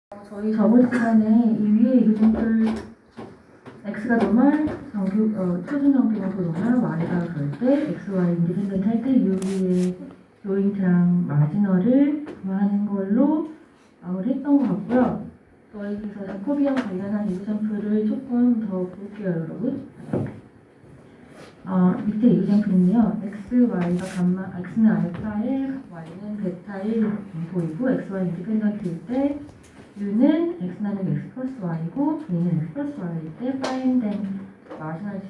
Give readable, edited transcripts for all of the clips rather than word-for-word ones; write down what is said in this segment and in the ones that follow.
저희 저번 시간에 이 위에 이그젠플 x가 노멀, 표준 정비하고 노멀, y가 절대, x, y 인디펜던트 할 때 여기에 조인트랑 마지너를 구하는 걸로 마무리했던 것 같고요. 저희 그래서 자코비안 관련한 이그젠플을 조금 더 볼게요, 여러분. 밑에 이그젠플은요, x, y가 x는 알파 1, y는 베타 1 분포이고 x, y 인디펜던트일 때 u는 x 나누기 x 플러스 y고 v는 x 플러스 y일 때 find the marginal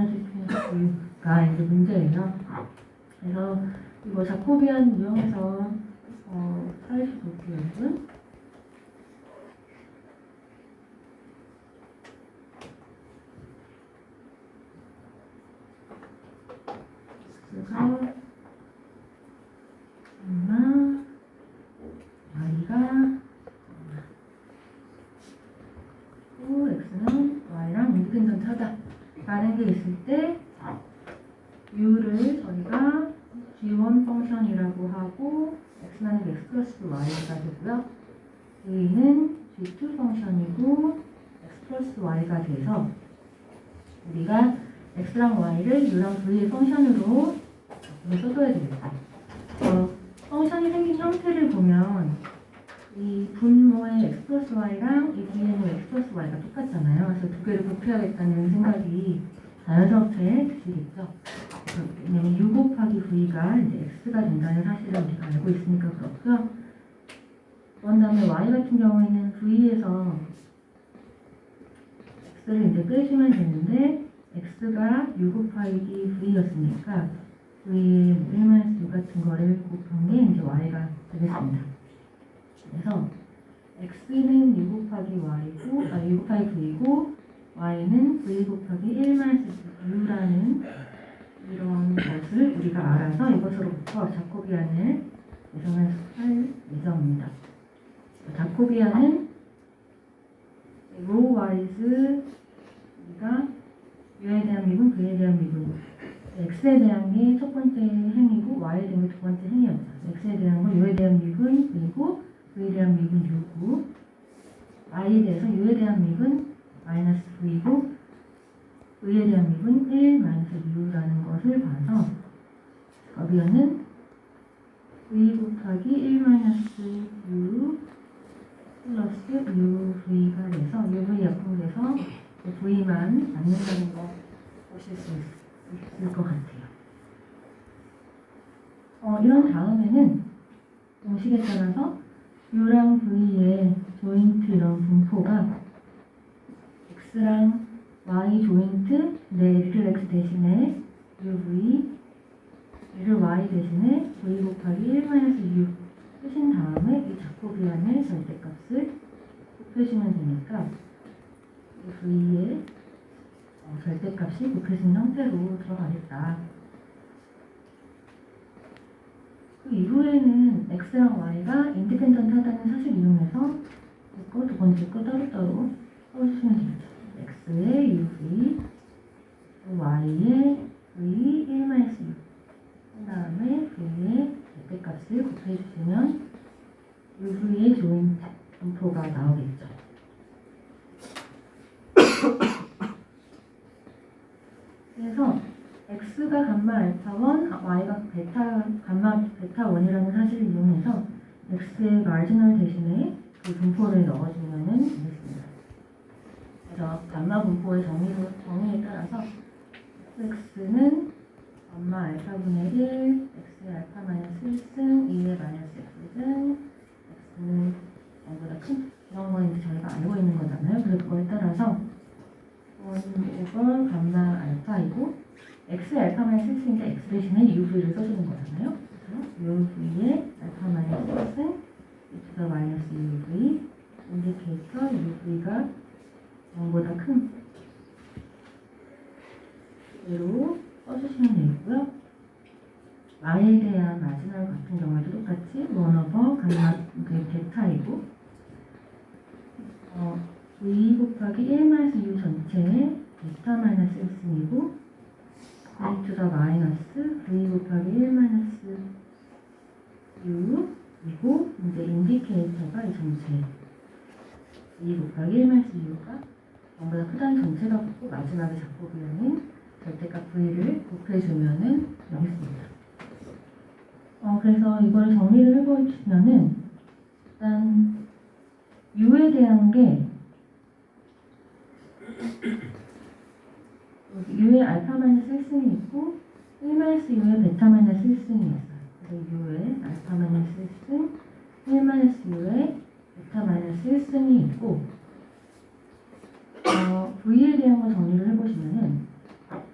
difference가 이제 문제예요. 그래서 이거 자코비안 유형에서 사례시 볼게요, 여러분. x가 얼마 y가 또 x는 y랑 인디펜던트 하다 라는 게 있을 때 u를 저희가 g1 펑션이라고 하고 x 나누기 x 플러스 y가 되고요. v는 g2 펑션이고 x 플러스 y가 돼서 우리가 x랑 y를 u랑 v의 펑션으로 써줘야 되겠다. 펑션이 생긴 형태를 보면 이 분모의 x 플러스 y랑 이 뒤에 있는 x 플러스 y가 똑같잖아요. 그래서 두 개를 곱해야겠다는 생각이 자연스럽게 드시겠죠. 왜냐면 u 곱하기 v가 이제 x가 된다는 사실을 우리가 알고 있으니까 그렇고요. 그런 다음에 y 같은 경우에는 v에서 x를 이제 빼주면 되는데 x가 u 곱하기 v였으니까 v의 1-u 같은 거를 곱한 게 이제 y가 되겠습니다. 그래서 x는 u 곱하기 y고, u 곱하기 v고 y는 v 곱하기 1-u라는 이런 것을 우리가 알아서 이것으로부터 자코비안을 예상할 예정입니다. 자코비안은 row wise 우리가 u에 대한 미분, v에 대한 미분, x에 대한 게 첫 번째 행이고 y에 대한 게 두 번째 행이었죠. x에 대한 건 u에 대한 미분 그리고 v에 대한 미분 u고 y에 대해서 u에 대한 미분 마이너스 v고 v에 대한 미분 1 마이너스 u라는 것을 봐서 자코비안은 v 곱하기 1 마이너스 u 플러스 uv가 돼서 uv 약분돼서 v만 남는다는 거 보실 수 있을 것 같아요. 이런 다음에는 공식에 따라서 u랑 v의 조인트 이런 분포가 x랑 y 조인트 내 L을 x 대신에 uv L을 y 대신에 v 곱하기 1-u 쓰신 다음에 이 자코비안의 절대값을 곱해주면 되니까 v의 절대값이 곱해진 형태로 들어가겠다. 그 이후에는 x랑 y가 인디펜던트 하다는 사실 이용해서 이거 두 번째 거 따로따로 써주시면 되겠죠. x의 uv, y의 v 1-u 그 다음에 v의 절대값을 곱해주시면 uv의 조인트 분포가 나오겠죠. 그래서 x가 감마 알파 1, y가 감마 베타 1이라는 사실을 이용해서 x의 마지널 대신에 그 분포를 넣어주면 되겠습니다. 그래서 감마 분포의 정의에 따라서 x는 감마 알파분의 1, x의 알파 마이너스 1승, 2의 마이너스 x승, x는 0보다 큰 이런 건 이제 저희가 알고 있는 거잖아요. 그래서 그거에 따라서 1 감마 알파이고 x의 알파 마이너스 1승인데 x 대신에 uv를 써주는 거잖아요. 그래서 uv의 알파 마이너스 1승, e가 마이너스 uv, 인디케이터 uv가 0보다 큰 대로 써주시면 되고요. y에 대한 마지막 같은 경우에도 똑같이 1/감마 베타이고 v 곱하기 1-u 전체에 베타 마이너스 1승이고 v 투 더 마이너스 v 곱하기 1-u 이고 이제 인디케이터가 이 전체 2 곱하기 1 마이너스 U가 0보다 크다는 전체가 붙고 마지막에 작곡이라는 절대값 V를 곱해주면은 여기습니다. 그래서 이거를 정리를 해보시면은 일단 U에 대한 게 U에 알파 마이너스 1승이 있고 1 마이너스 U에 베타 마이너스 1승이 있어요. 그래서 U에 알파 마이너스 1승, 1 마이너스 U에 베타 마이너스 1승이 있고 V에 대한 거 정리를 해보시면은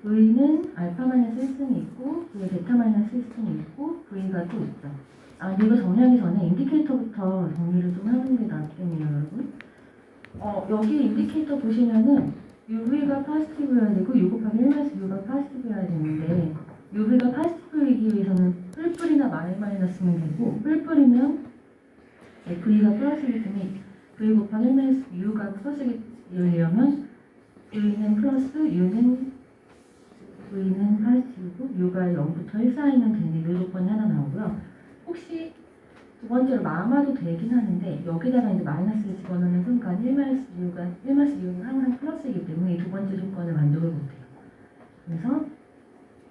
V는 알파 마이너스 1승이 있고 V에 베타 마이너스 1승이 있고 V가 또 있죠. 근데 이거 정리하기 전에 인디케이터부터 정리를 좀 하는 게 낫겠네요, 여러분. 여기 인디케이터 보시면은 UV가 포지티브여야 되고 U 곱하기 1 마이너스 U가 포지티브여야 되는데 UV가 포지티브이기 위해서는 뿔뿔이나 마이너스면 되고 뿔뿔이면 V가 플러스이기 때문에 V 곱하기 1 마이너스 U가 플러스이려면 V는 플러스 V는 포지티브고 U가 0부터 1 사이면 되는 이 조건이 하나 나오고요. 혹시 두 번째로 마마도 되긴 하는데 여기다가 이제 마이너스를 집어넣는 순간 1 마이너스 U는 항상 플러스이기 때문에 이 두 번째 조건을 만족을 못해요. 그래서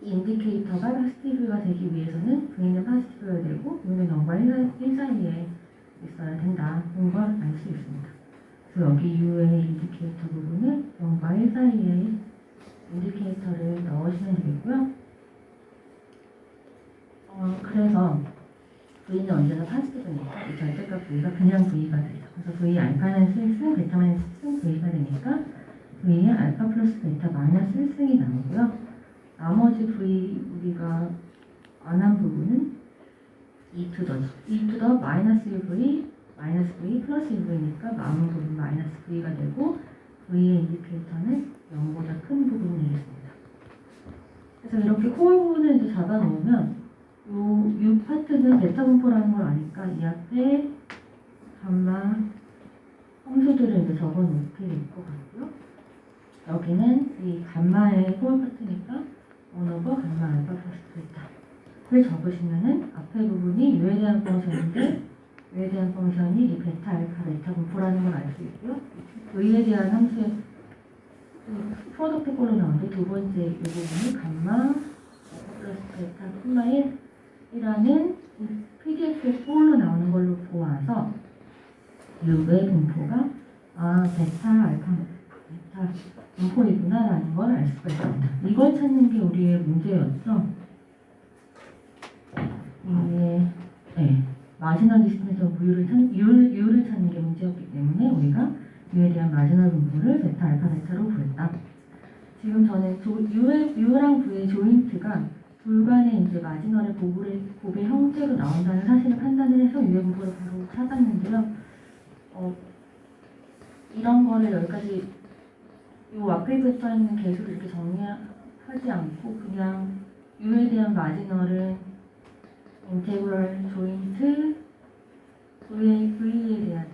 이 인디케이터가 포지티브가 되기 위해서는 V는 포지티브여야 되고 U는 0과 1 사이에 있어야 된다. 그런 걸 알 수 있습니다. 그래서 여기 U의 인디케이터 부분을 0과 1 사이에 인디케이터를 넣으시면 되겠고요. 그래서 V는 언제나 포지티브니까 이 절대값 V가 그냥 V가 돼요. 그래서 V 알파는 1승, 베타 마이너스 1승 V가 되니까 V의 알파 플러스 베타 마이너스 1승이 나오고요. 나머지 V 우리가 안 한 부분은 e to the 마이너스 UV 마이너스 V 플러스 UV니까 남은 부분 마이너스 V가 되고 V의 인디케이터는 0보다 큰 부분이 되겠습니다. 그래서 이렇게 홀 부분을 이제 잡아 놓으면 이 파트는 베타 분포라는 걸 아니까 이 앞에 감마 함수들을 이제 적어 놓게 될 것 같고요. 여기는 이 감마의 홀 파트니까 1/감마 알파 플러스 베타를 적으시면은 앞에 부분이 U에 대한 펑션인데 U에 대한 펑션이 이 베타 알파 베타 분포라는 걸 알 수 있고요. V에 대한 함수의 프로덕트 꼴로 나오는데 두 번째 이 부분이 감마 플러스 베타 콤마 1이라는 PDF의 꼴로 나오는 걸로 보아서 U의 분포가 베타 알파 베타 분포이구나 라는 걸 알 수가 있습니다. 이걸 찾는 게 우리의 문제였죠. 마지널 디스턴스 오브 U를 찾는 게 문제였기 때문에 우리가 U에 대한 마지널 분포를 베타 알파 베타로 구했다. 지금 저는 U랑 V의 조인트가 불간의 이제 마지널의 곱의 형태로 나온다는 사실을 판단을 해서 U의 분포를 바로 찾았는데요. 이런 거를 여기까지 이 앞에 붙어 있는 개수를 이렇게 정리하지 않고 그냥 U에 대한 마지널은 인테그럴 조인트 V에 대한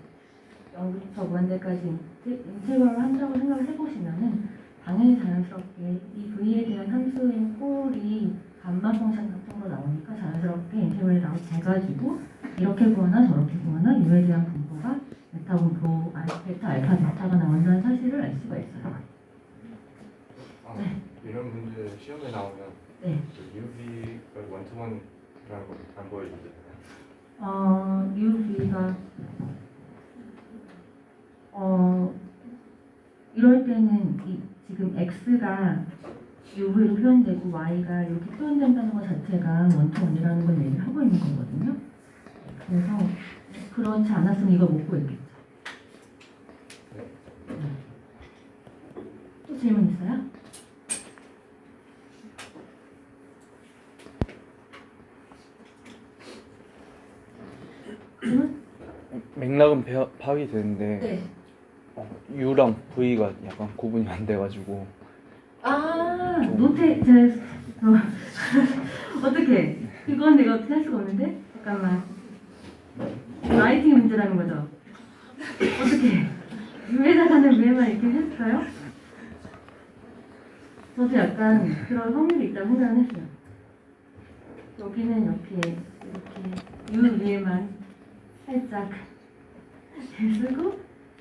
0부터 무한대까지 인테그럴을 한다고 생각을 해보시면은 당연히 자연스럽게 이 V에 대한 함수의 꼴이 감마 펑션 같은 거 나오니까 자연스럽게 인테그럴이 돼가지고 이렇게 구하나 저렇게 구하나 U에 대한 분포가 베타 분포, 베타 알파 베타가 나온다는 사실을 알 수가 있어요. 네. 이런 문제 시험에 나오면 UV가 원투원이라는 걸 안 보여주잖아요. UV가 이럴 때는 지금 X가 UV로 표현되고 Y가 이렇게 표현된다는 것 자체가 원투원이라는 걸 얘기를 하고 있는 거거든요. 그래서 그렇지 않았으면 이걸 못 구했겠죠. 또 질문 있어요? 맥락은 파악이 되는데 네. U랑 V가 약간 구분이 안 돼가지고 노트 어떻게? 이건 내가 어떻게 할 수가 없는데? 잠깐만. 라이팅 문제라는 거죠? 어떻게? U에다가는 V만 이렇게 했어요? 저도 약간 그런 확률이 있다고 생각을 했어요. 여기는 이렇게 U 위에만 살짝 쓰고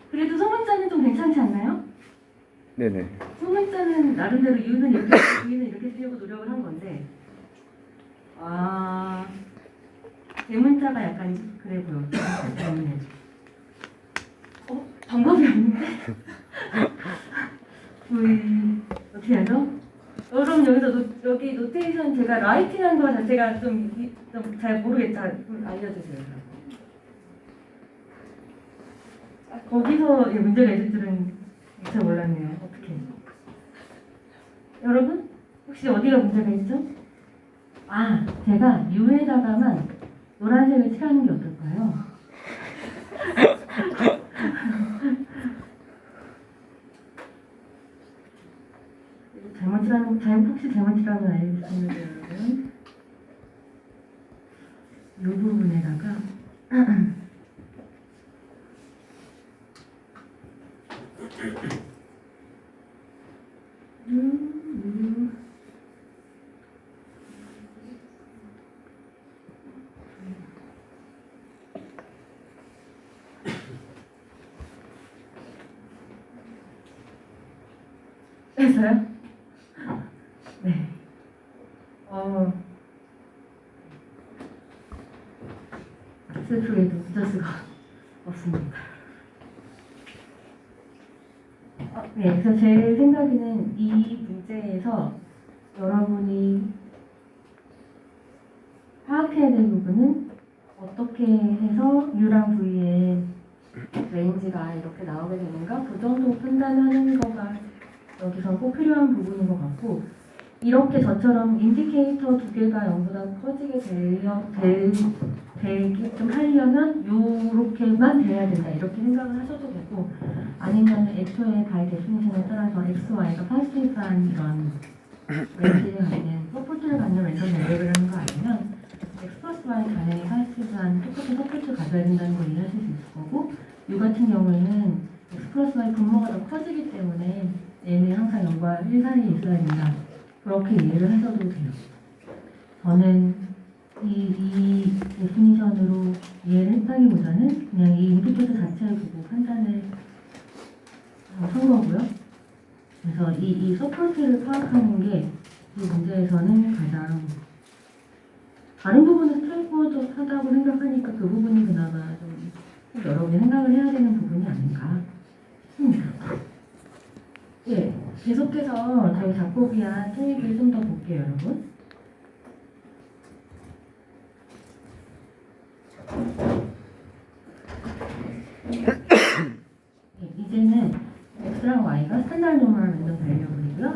그래도 소문자는 좀 괜찮지 않나요? 네네. 소문자는 나름대로 U는 이렇게 V는 이렇게 쓰려고 노력을 한 건데 대문자가 약간 그래 보여. 때문에 방법이 없는데? V 어떻게 하죠? 그럼 여기서 여기 노테이션 제가 라이팅한 거 자체가 좀 잘 모르겠다. 좀 알려주세요. 거기서 문제가 있을 줄은 잘 몰랐네요. 어떻게? 여러분 혹시 어디가 문제가 있죠? 제가 U에다가만 노란색을 칠하는 게 어떨까요? 혹시 잘못 칠하면 알려주시면 돼요, 여러분. 이 부분에다가 했어요? 네. 슬프게도 붙을 수가 없습니다. 네, 그래서 제 생각에는 이 문제에서 여러분이 파악해야 될 부분은 어떻게 해서 U랑 V의 레인지가 이렇게 나오게 되는가 그 정도 판단하는 거가 여기서 꼭 필요한 부분인 것 같고 이렇게 저처럼 인디케이터 두 개가 0보다 커지게 되게끔 하려면 요렇게만 돼야 된다 이렇게 생각을 하셔도 되고 아니면 애초에 바이 데피니션에 따라서 x, y가 파지티브한 이런 레인지를 갖는 서포트를 갖는 랜덤 내력을 하는 거 아니면 x 플러스 y 당연히 파지티브한 똑같은 서포트를 가져야 된다는 걸 이해하실 수 있을 거고 요 같은 경우에는 x 플러스 y 분모가 더 커지기 때문에 얘는 항상 0과 1 사이에 있어야 된다. 그렇게 이해를 하셔도 돼요. 저는 이 데피니션으로 이해를 했다기보다는 그냥 이 인디케이터 자체를 보고 판단을 한 거고요. 그래서 이 서포트를 파악하는 게 이 문제에서는 가장 다른 부분은 스트레이트포워드하다고 생각하니까 그 부분이 그나마 좀 여러분이 생각을 해야 되는 부분이 아닌가 싶습니다. 예, 계속해서 저희 자코비안 토익을 좀 더 볼게요, 여러분. 이제는 x랑 y가 스탠다드 노멀 랜덤 베리어블이고요.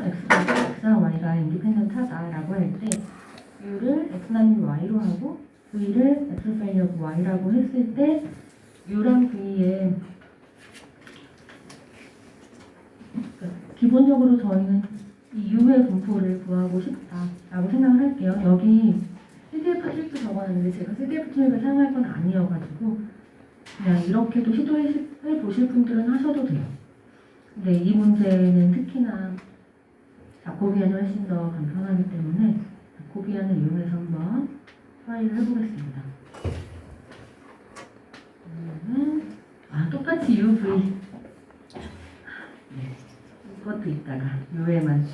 x랑 y가 인디펜던트하다라고 할 때 u를 x 나누기 y로 하고 v를 x 베리어블 y라고 했을 때 u랑 v의 기본적으로 저희는 이 u의 분포를 구하고 싶다라고 생각을 할게요. 여기 CDF 트릭도 적어놨는데 제가 CDF 트릭을 사용할 건 아니어가지고 그냥 이렇게도 시도해 보실 분들은 하셔도 돼요. 근데 이 문제는 특히나 자코비안이 훨씬 더 간편하기 때문에 자코비안을 이용해서 한번 트라이를 해보겠습니다. 똑같이 UV 이것도 있다가 U에만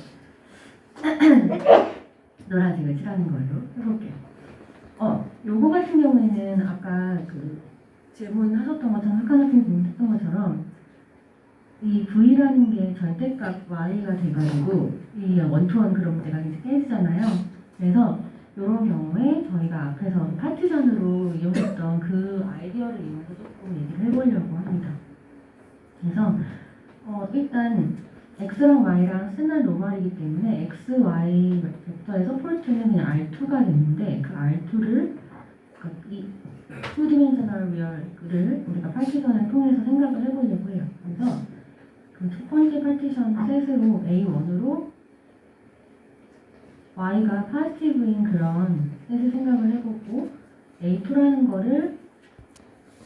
노란색을 칠하는 걸로 해볼게요. 요거 같은 경우에는 아까 그 질문하셨던 것처럼 학과학생 질문했던 것처럼 이 V라는 게 절대값 Y가 돼가지고 이 원투원 그런 문제가 이제 깨지잖아요. 그래서 이런 경우에 저희가 앞에서 파티션으로 이용했던 그 아이디어를 이용해서 조금 얘기를 해보려고 합니다. 그래서 일단 x랑 y랑 스탠다드 노멀이기 때문에 x, y 벡터의 서포트는 그냥 R2가 되는데 그 R2를 이 2디멘셔널 리얼을 우리가 파티션을 통해서 생각을 해보려고 해요. 그래서 그 첫 번째 파티션 셋으로 A1으로 y가 파지티브인 그런 셋을 생각을 해보고 A2라는 거를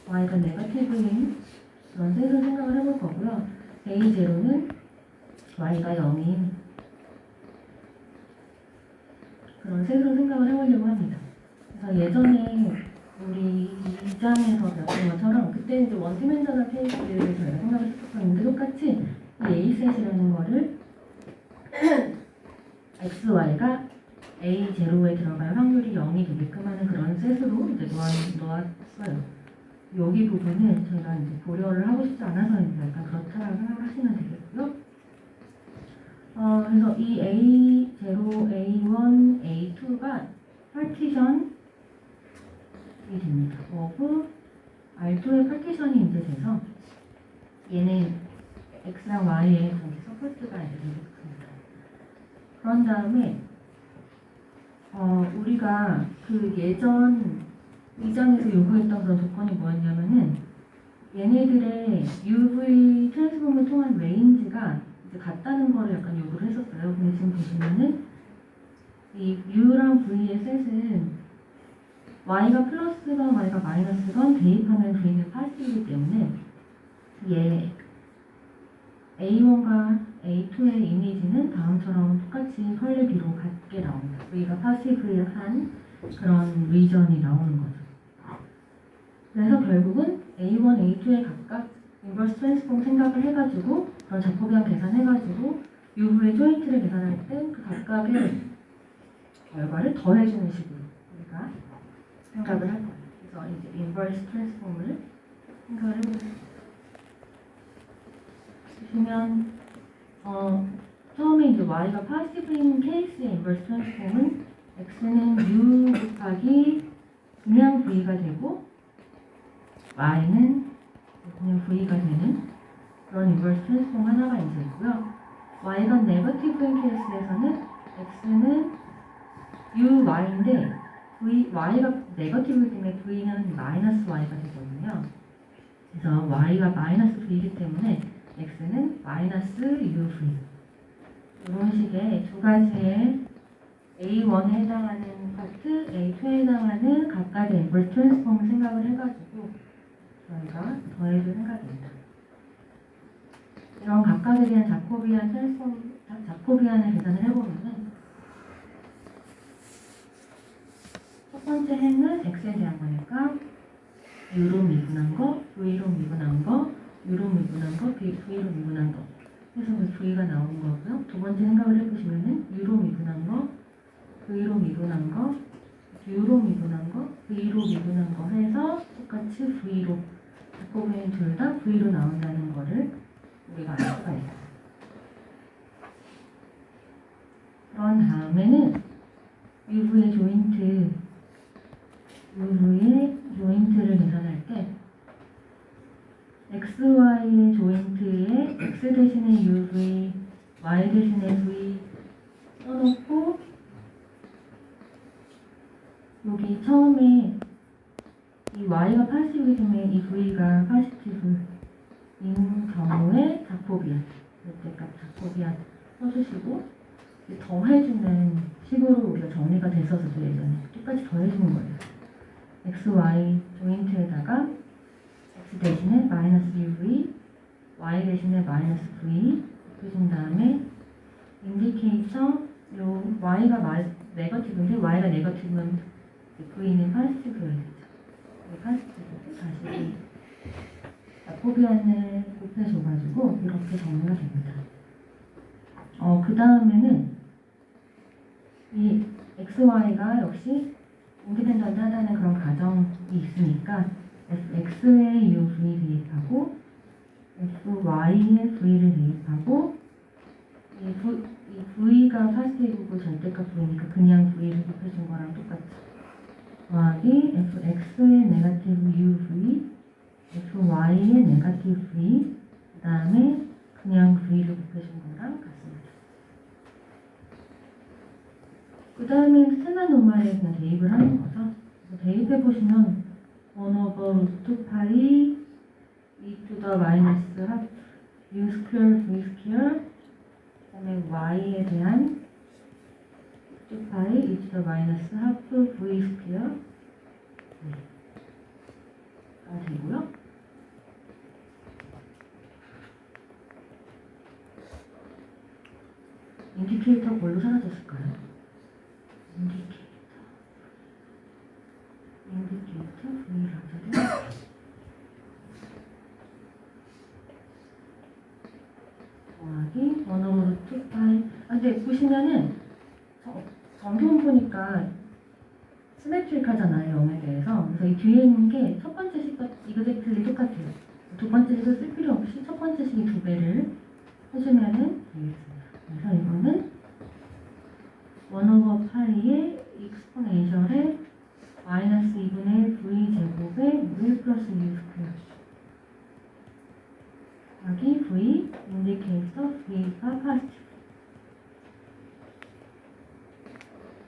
y가 네거티브인 그런 셋을 생각을 해볼 거고요. A0는 y가 0인 그런 셋으로 생각을 해보려고 합니다. 그래서 예전에 우리 2장에서 배웠던 것처럼 그때 이제 원디멘셔널 케이스를 저희가 생각을 했었는데 똑같이 이 A셋이라는 거를 XY가 A0에 들어갈 확률이 0이 되게끔 하는 그런 셋으로 이제 놓았어요. 여기 부분을 저희가 이제 고려를 하고 싶지 않아서 이제 약간 그렇다라고 생각하시면 되겠고요. 그래서 이 A0, A1, A2가 파티션이 됩니다. of R2의 파티션이 이제 돼서 얘는 X랑 Y의 전체 서포트가 이제 되겠습니다. 그런 다음에 우리가 그 예전 2장에서 요구했던 그런 조건이 뭐였냐면은 얘네들의 UV 트랜스폼을 통한 레인지가 이제 같다는 거를 약간 요구를 했었어요. 근데 지금 보시면은 이 U랑 V의 셋은 Y가 플러스건 Y가 마이너스건 대입하면 V는 파지티브이기 때문에 얘 A1과 A2의 이미지는 다음처럼 똑같이 컬리 B로 같게 나옵니다. V가 파지티브한 그런 리전이 나오는 거죠. 그래서 결국은 A1, A2에 각각 인버스 트랜스폼 생각을 해가지고 그런 자포비안 계산해가지고 UV의 조인트를 계산할 때 그 각각의 결과를 더해주는 식으로 우리가 생각을 할 거예요. 그래서 이제 인버스 트랜스폼을 생각을 해보세요. 보시면 처음에 이제 Y가 파시티브인 케이스의 인버스 트랜스폼은 X는 U 곱하기 그냥 V가 되고 Y는 그냥 V가 되는 그런 인버스 트랜스폼 하나가 이제 있고요. Y가 네거티브인 케이스에서는 X는 U, Y인데 Y가 네거티브이기 때문에 V는 마이너스 Y가 되거든요. 그래서 Y가 마이너스 V이기 때문에 X는 마이너스 UV 이런 식의 두 가지의 A1에 해당하는 파트, A2에 해당하는 각각의 인버스 트랜스폼을 생각을 해가지고 저희가 더해줄 생각입니다. 이런 각각에 대한 자코비안 트랜스폼, 자코비안을 계산을 해보면은 첫 번째 행은 X에 대한 거니까 U로 미분한 거, V로 미분한 거, U로 미분한 거, V로 미분한 거 해서 그 V가 나오는 거고요. 두 번째 생각을 해보시면은 U로 미분한 거, V로 미분한 거, U로 미분한 거, V로 미분한 거 해서 똑같이 V로 자코비안 둘 다 V로 나온다는 거를 우리가 알 수가 있어요. 그런 다음에는 UV의 조인트를 계산할 때 XY의 조인트에 X 대신에 UV, Y 대신에 V 써놓고 여기 처음에 이 Y가 파시티브이기 때문에 이 V가 파시티브인 경우에 자코비안 이때값 자코비안 써주시고 더해주는 식으로 우리가 정리가 됐었어도 예전에 똑같이 더해주는 거예요. XY 조인트에다가 X 대신에 마이너스 UV, Y 대신에 마이너스 V 해준 다음에 인디케이터 요 Y가 네거티브인데 Y가 네거티브면 V는 파지티브가 되죠. 파지티브 다시 자코비안을 곱해줘가지고 이렇게 정리가 됩니다. 그 다음에는 이 XY가 역시 인디펜던트하다는 그런 가정이 있으니까 X에 UV 대입하고 FY에 V를 대입하고 이 V가 파지티브고 절대값 V니까 그냥 V를 곱해준 거랑 똑같이 더하기 FX의 네거티브 UV FY의 네거티브 V 그 다음에 그냥 V를 곱해준 거랑 같습니다. 그 다음에 스탠다드 노멀에 그냥 대입을 하는 거죠. 대입해보시면 1/√파이 e to the minus half u square v square 그 다음에 y에 대한 2파이 e to the minus half v square 가 되고요. 인디케이터 뭘로 사라졌을까요? 인디케이터 더하기 1/2 파이. 근데 보시면은 정규문 보니까 시메트릭하잖아요, 0에 대해서. 그래서 이 뒤에 있는 게 첫 번째 식과 이그젝틀리 똑같아요. 두 번째 식을 쓸 필요 없이 첫 번째 식이 2배를 해주면은 되겠습니다. 그래서 이거는 1/파이의 익스포넨셜의 마이너스 2분의 v 제곱의 v 플러스 u 스퀘어 여기 v 인디케이터 v가 파스티브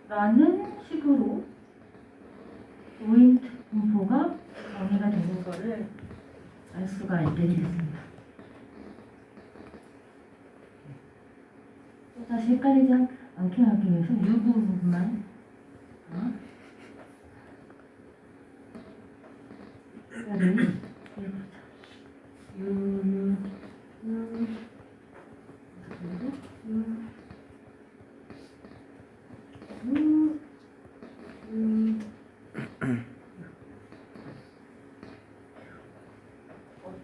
라는 식으로 조인트 분포가 정의가 되는 거를 알 수가 있게 되겠습니다. 또 다시 헷갈리지 않게 하기 위해서 u 부분만 를 해보자.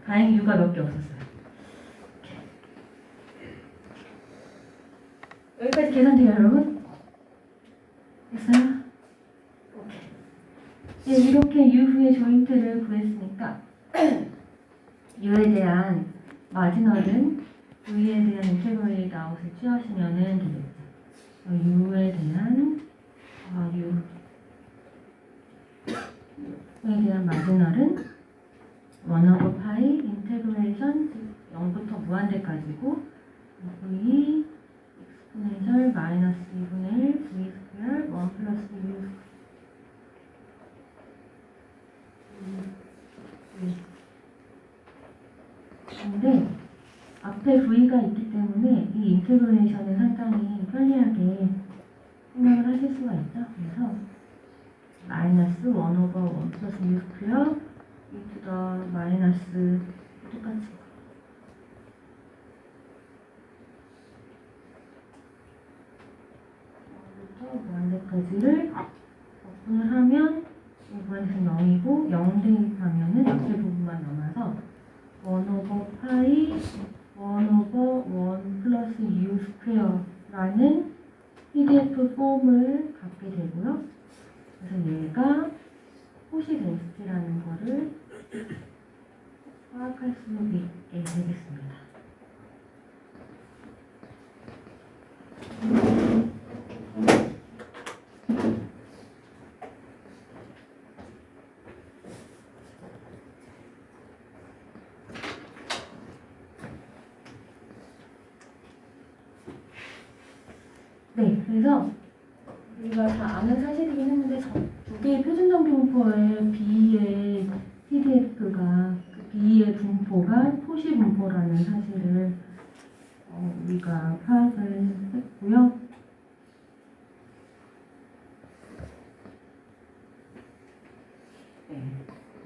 다행히 U가 몇 개 없었어요. 여기까지 계산돼요, 여러분? 됐어요? 오케이. 네, 이렇게 U 후의 조인트를 구했으니까 U에 대한 마지널은 V에 대한 인테그레이트 아웃을 취하시면은 되겠죠. U에 대한 U에 대한 마지널은 1/파이 인테그레이션 0부터 무한대까지고 V 익스포넨셜 마이너스 2분의 1 V 스퀘어 1 플러스 U 근데 앞에 V가 있기 때문에 이 인테그레이션을 상당히 편리하게 생각을 하실 수가 있죠. 그래서 마이너스 1/1 플러스 U 스퀘어 이투더 마이너스 똑같이 부터 무한대까지를 적분을 하면 무한대는 0이고 0 대입하면은 앞에 부분만 남아서 1/파이 1/1 플러스 U 스퀘어라는 PDF 폼을 갖게 되고요. 그래서 얘가 호시 덴시티라는 거를 파악할 수 있게 되겠습니다. 네, 그래서 우리가 다 아는 사실이긴 했는데 두 개의 표준정규분포의 B의 PDF가 그 B의 분포가 토시 분포라는 사실을 우리가 파악을 했고요. 네,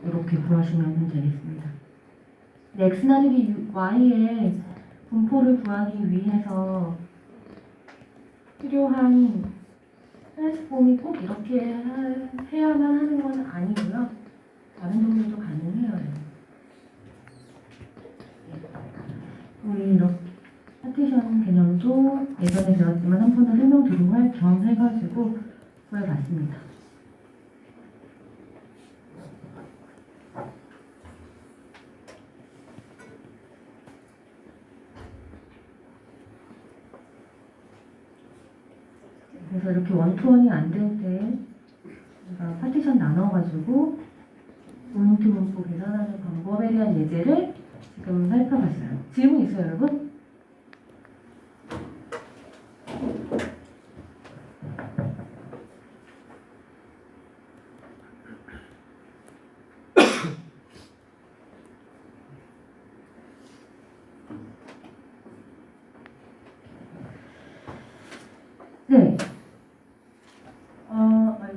이렇게 구하시면 되겠습니다. 네, X 나누기 Y의 분포를 구하기 위해서 필요한 트랜스폼이 꼭 이렇게 해야만 하는 건 아니고요. 다른 종류도 가능해요. 우리 이렇게 파티션 개념도 예전에 배웠지만 한 번 더 설명드리고 할 겸 해가지고 구해봤습니다. 그래서 이렇게 원투원이 안 될 때 우리가 파티션 나눠가지고 조인트 분포 계산하는 방법에 대한 예제를 지금 살펴봤어요. 질문 있어요, 여러분? 네.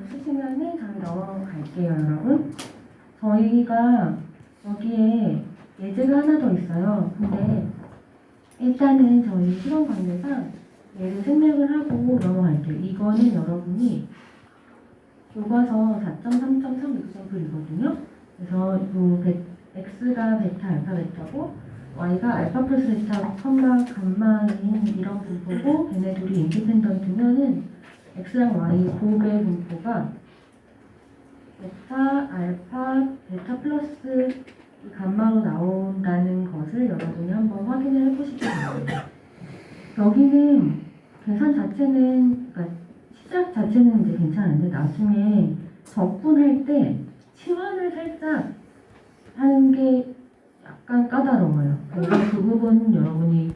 있으시면은 저희 넘어갈게요, 여러분. 저희가 여기에 예제가 하나 더 있어요. 근데 일단은 저희 시간 관계상 얘를 생략을 하고 넘어갈게요. 이거는 여러분이 교과서 4.3.3 example이거든요. 그래서 요 X가 베타, 알파, 베타고 y가 알파 플러스 베타 컴마 감마인 이런 분포고 걔네 둘이 인디펜던트면은 x랑 y 곱의 분포가 베타, 알파, 베타 플러스 이 감마로 나온다는 것을 여러분이 한번 확인을 해보시기 바랍니다. 여기는 계산 자체는, 그러니까 시작 자체는 이제 괜찮은데 나중에 적분할 때 치환을 살짝 하는 게 약간 까다로워요. 그래서 그 부분 여러분이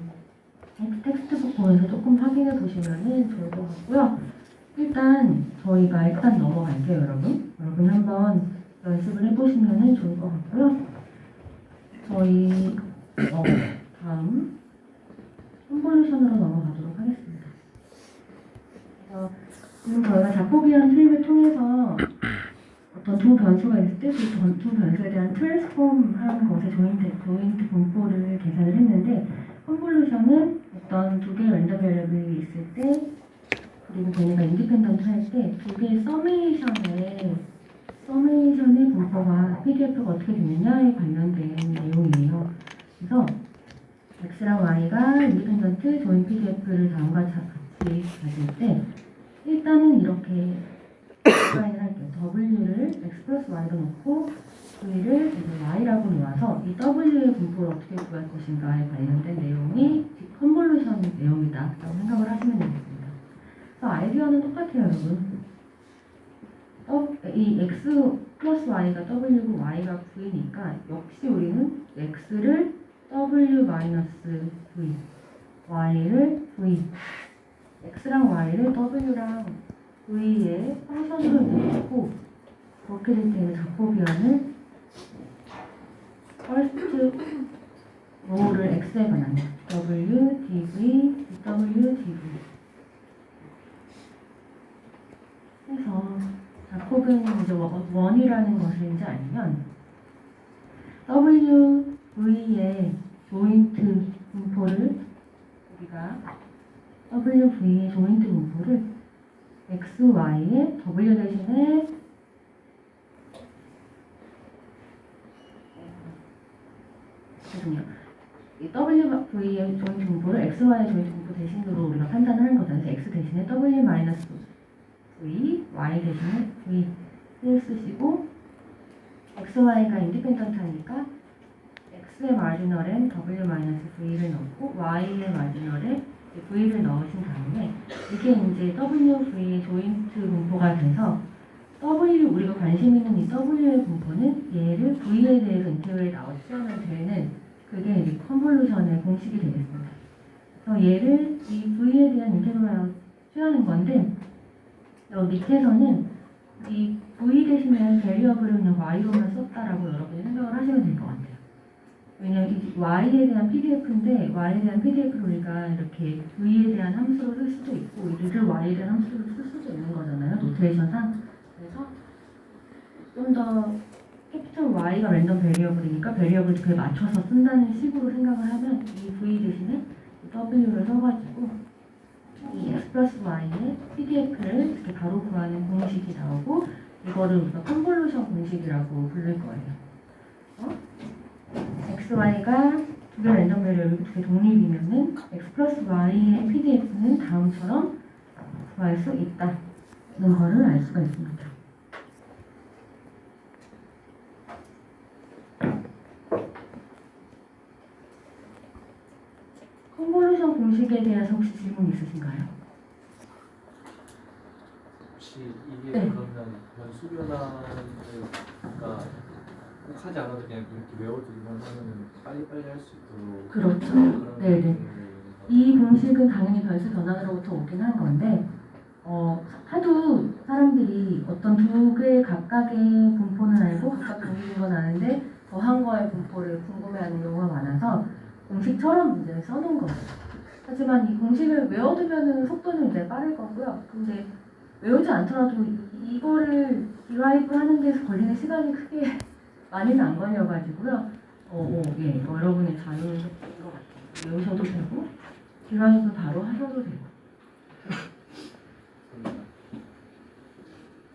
텍스트북 보면서 조금 확인해 보시면 좋을 것 같고요. 일단 넘어갈게요, 여러분. 여러분 한번 연습을 해보시면 좋을 것 같고요. 저희 다음 컨볼루션으로 넘어가도록 하겠습니다. 그래서 지금 저희가 자코비안 트립을 통해서 어떤 두 변수가 있을 때 그 두 변수에 대한 트랜스폼한 것의 조인트 분포를 계산을 했는데 컨볼루션은 어떤 두 개의 랜덤 베리어블이 있을 때 그리고 걔네가 인디펜던트 할 때 두 개의 서메이션의 분포가 PDF가 어떻게 되느냐에 관련된 내용이에요. 그래서 x랑 y가 인디펜던트 조인 PDF를 다음과 같이 가질 때 일단은 이렇게 디파인을 할게요. w를 x 플러스 y로 놓고 v를 y라고 놓아서 이 w의 분포를 어떻게 구할 것인가에 관련된 내용이 컨볼루션 내용이다 라고 생각을 하시면 되겠습니다. 그래서 아이디어는 똑같아요, 여러분. 이 x 플러스 y가 w고 y가 v니까 역시 우리는 x를 w 마이너스 v, y를 v, x랑 y를 w랑 v의 펑션으로 내놓고 그렇게 될 때는 자코비안을 first row를 x에 관한 w, dv, w, dv 해서 자코비안이 이제 원이라는 것을 이제 알면 w, v의 조인트 분포를 우리가 w, v의 조인트 분포를 x, y의 w 대신에 이 w, v의 조인트 분포를 x, y의 조인트 분포 대신으로 우리가 판단을 하는 거잖아요. x 대신에 w 마이너스 v, y 대신에 v를 쓰시고 x, y가 인디펜던트 하니까 x의 마지널엔 w 마이너스 v를 넣고 y의 마지널에 v를 넣으신 다음에 이게 이제 w, v의 조인트 분포가 돼서 w, 우리가 관심 있는 이 w의 분포는 얘를 v에 대해서 인테그레이트 아웃하면 되는 그게 이제 컨볼루션의 공식이 되겠습니다. 그래서 얘를 이 v에 대한 인테그레이트 아웃 취하는 건데 여기 밑에서는 이 v 대신에 베리어블을 그냥 y로만 썼다라고 여러분이 생각을 하시면 될 것 같아요. 왜냐면 이 y에 대한 pdf인데 y에 대한 pdf를 우리가 이렇게 v에 대한 함수로 쓸 수도 있고 이를 y에 대한 함수로 쓸 수도 있는 거잖아요. 노테이션상. 그래서 좀 더 캐피털 y가 랜덤 베리어블이니까 베리어블 그에 맞춰서 쓴다는 식으로 생각을 하면 이 v 대신에 w를 써가지고 이 x 플러스 y의 pdf를 이렇게 바로 구하는 공식이 나오고 이거를 우리가 컨볼루션 공식이라고 부를 거예요. x, y가 두 개 랜덤 베리어블 두 개 독립이면은 x 플러스 y의 pdf는 다음처럼 구할 수 있다는 거를 알 수가 있습니다. 컨볼루션 공식에 대해서 혹시 질문 있으신가요? 혹시 이게 네. 그러면 변수 변환을 꼭 하지 않아도 그냥 이렇게 외워두기만 하면 빨리빨리 할 수 있도록 그렇죠. 그런 네네. 느낌을 이 공식은 당연히 변수 변환으로부터 오긴 한 건데 하도 사람들이 어떤 두 개 각각의 분포는 알고 각각 독립인 건 아는데 더한 거의 분포를 궁금해하는 경우가 많아서 공식처럼 문제를 써놓은 거예요. 하지만 이 공식을 외워두면 속도는 이제 빠를 거고요. 근데 외우지 않더라도 이거를 디라이브 하는 데서 걸리는 시간이 크게 많이는 안 걸려가지고요. 예, 여러분의 자유인 것 같아요. 외우셔도 되고 디라이브 바로 하셔도 되고.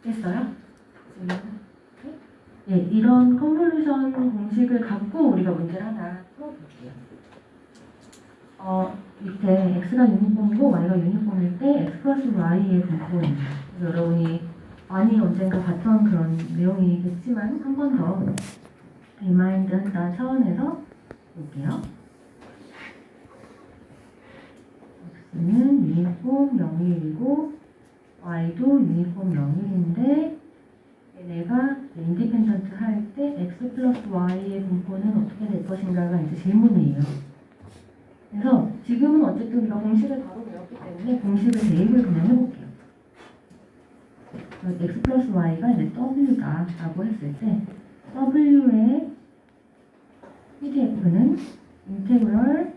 됐어요? 예, 이런 컨볼루션 공식을 갖고 우리가 문제를 하나 풀어볼게요. 밑에 x가 유니폼이고 y가 유니폼일 때 x 플러스 y의 분포입니다. 그래서 여러분이 많이 언젠가 봤던 그런 내용이겠지만 한 번 더 리마인드 한다 차원에서 볼게요. x는 유니폼 0일이고 y도 유니폼 0일인데 얘네가 인디펜던트 할 때 x 플러스 y의 분포는 어떻게 될 것인가가 이제 질문이에요. 그래서 지금은 어쨌든 우리가 공식을 바로 배웠기 때문에 공식을 대입을 그냥 해볼게요. x 플러스 y가 이제 w다 라고 했을 때 w의 pdf는 인테그럴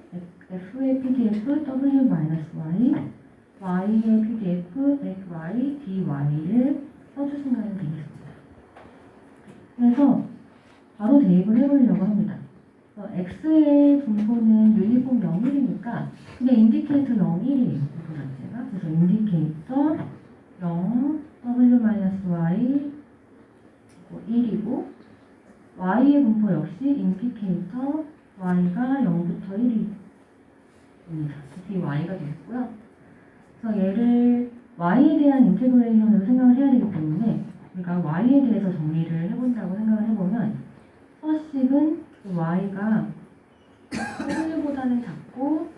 f의 pdf w 마이너스 y y의 pdf y dy를 써주시면 되겠습니다. 그래서 바로 대입을 해보려고 합니다. x의 분포는 유니폼 0일이니까 그냥 인디케이터 0일이에요. 그래서 인디케이터 0 w-y 1이고 y의 분포 역시 인디케이터 y가 0부터 1입니다. dy가 되겠고요. 그래서 얘를 y에 대한 인테그레이션으로 생각을 해야 되기 때문에 우리가 y에 대해서 정리를 해본다고 생각을 해보면 서식은 y가 w보다는 작고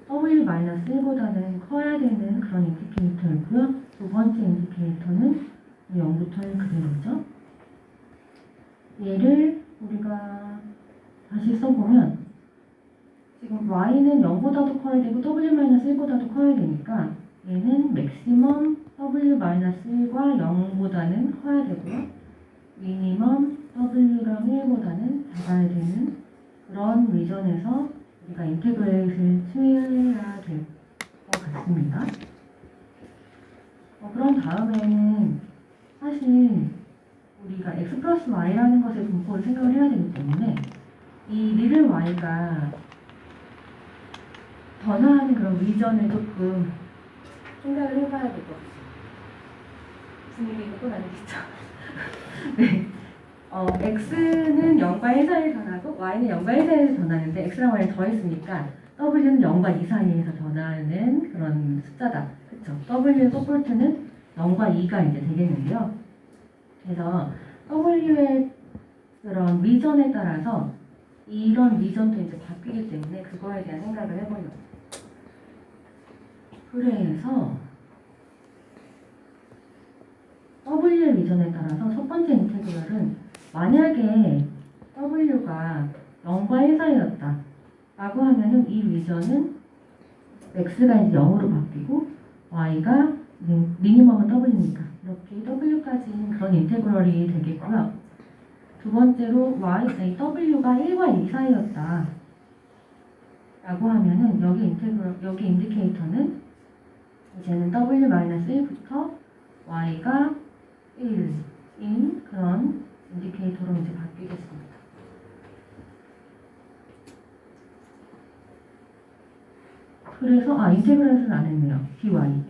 w-1보다는 커야 되는 그런 인디케이터이고요. 두 번째 인디케이터는 0부터 1 그대로죠. 얘를 우리가 다시 써보면 지금 y는 0보다도 커야 되고 w-1보다도 커야 되니까 얘는 맥시멈 w-1과 0보다는 커야 되고요. 미니멈 w랑 1보다는 작아야 되는 그런 리전에서 우리가 인테그레이트를 취해야 될 것 같습니다. 그런 다음에는 사실 우리가 x 플러스 y라는 것의 분포를 생각을 해야 되기 때문에 이 리를 y가 변화하는 그런 리전을 조금 생각을 해봐야 될 것 같아요. 무슨 얘기인건 아니겠죠? 네. x는 0과 1 사이에 변하고 y는 0과 1 사이에서 변하는데 x랑 y를 더했으니까 w는 0과 2 사이에서 변하는 그런 숫자다. 그쵸? w의 서포트는 0과 2가 이제 되겠는데요. 그래서 w의 그런 리전에 따라서 이런 리전도 이제 바뀌기 때문에 그거에 대한 생각을 해보려고. 그래서 W의 리전에 따라서 첫 번째 인테그럴은 만약에 W가 0과 1 사이였다 라고 하면은 이 리전은 X가 이제 0으로 바뀌고 Y가 미니멈은 W니까 이렇게 W까지는 그런 인테그럴이 되겠고요. 두 번째로 W가 1과 2 사이였다 라고 하면은 여기 인디케이터는 이제는 W-1부터 Y가 1인 그런 인디케이터로 이제 바뀌겠습니다. 그래서 인테그레이션 안 했네요. dy.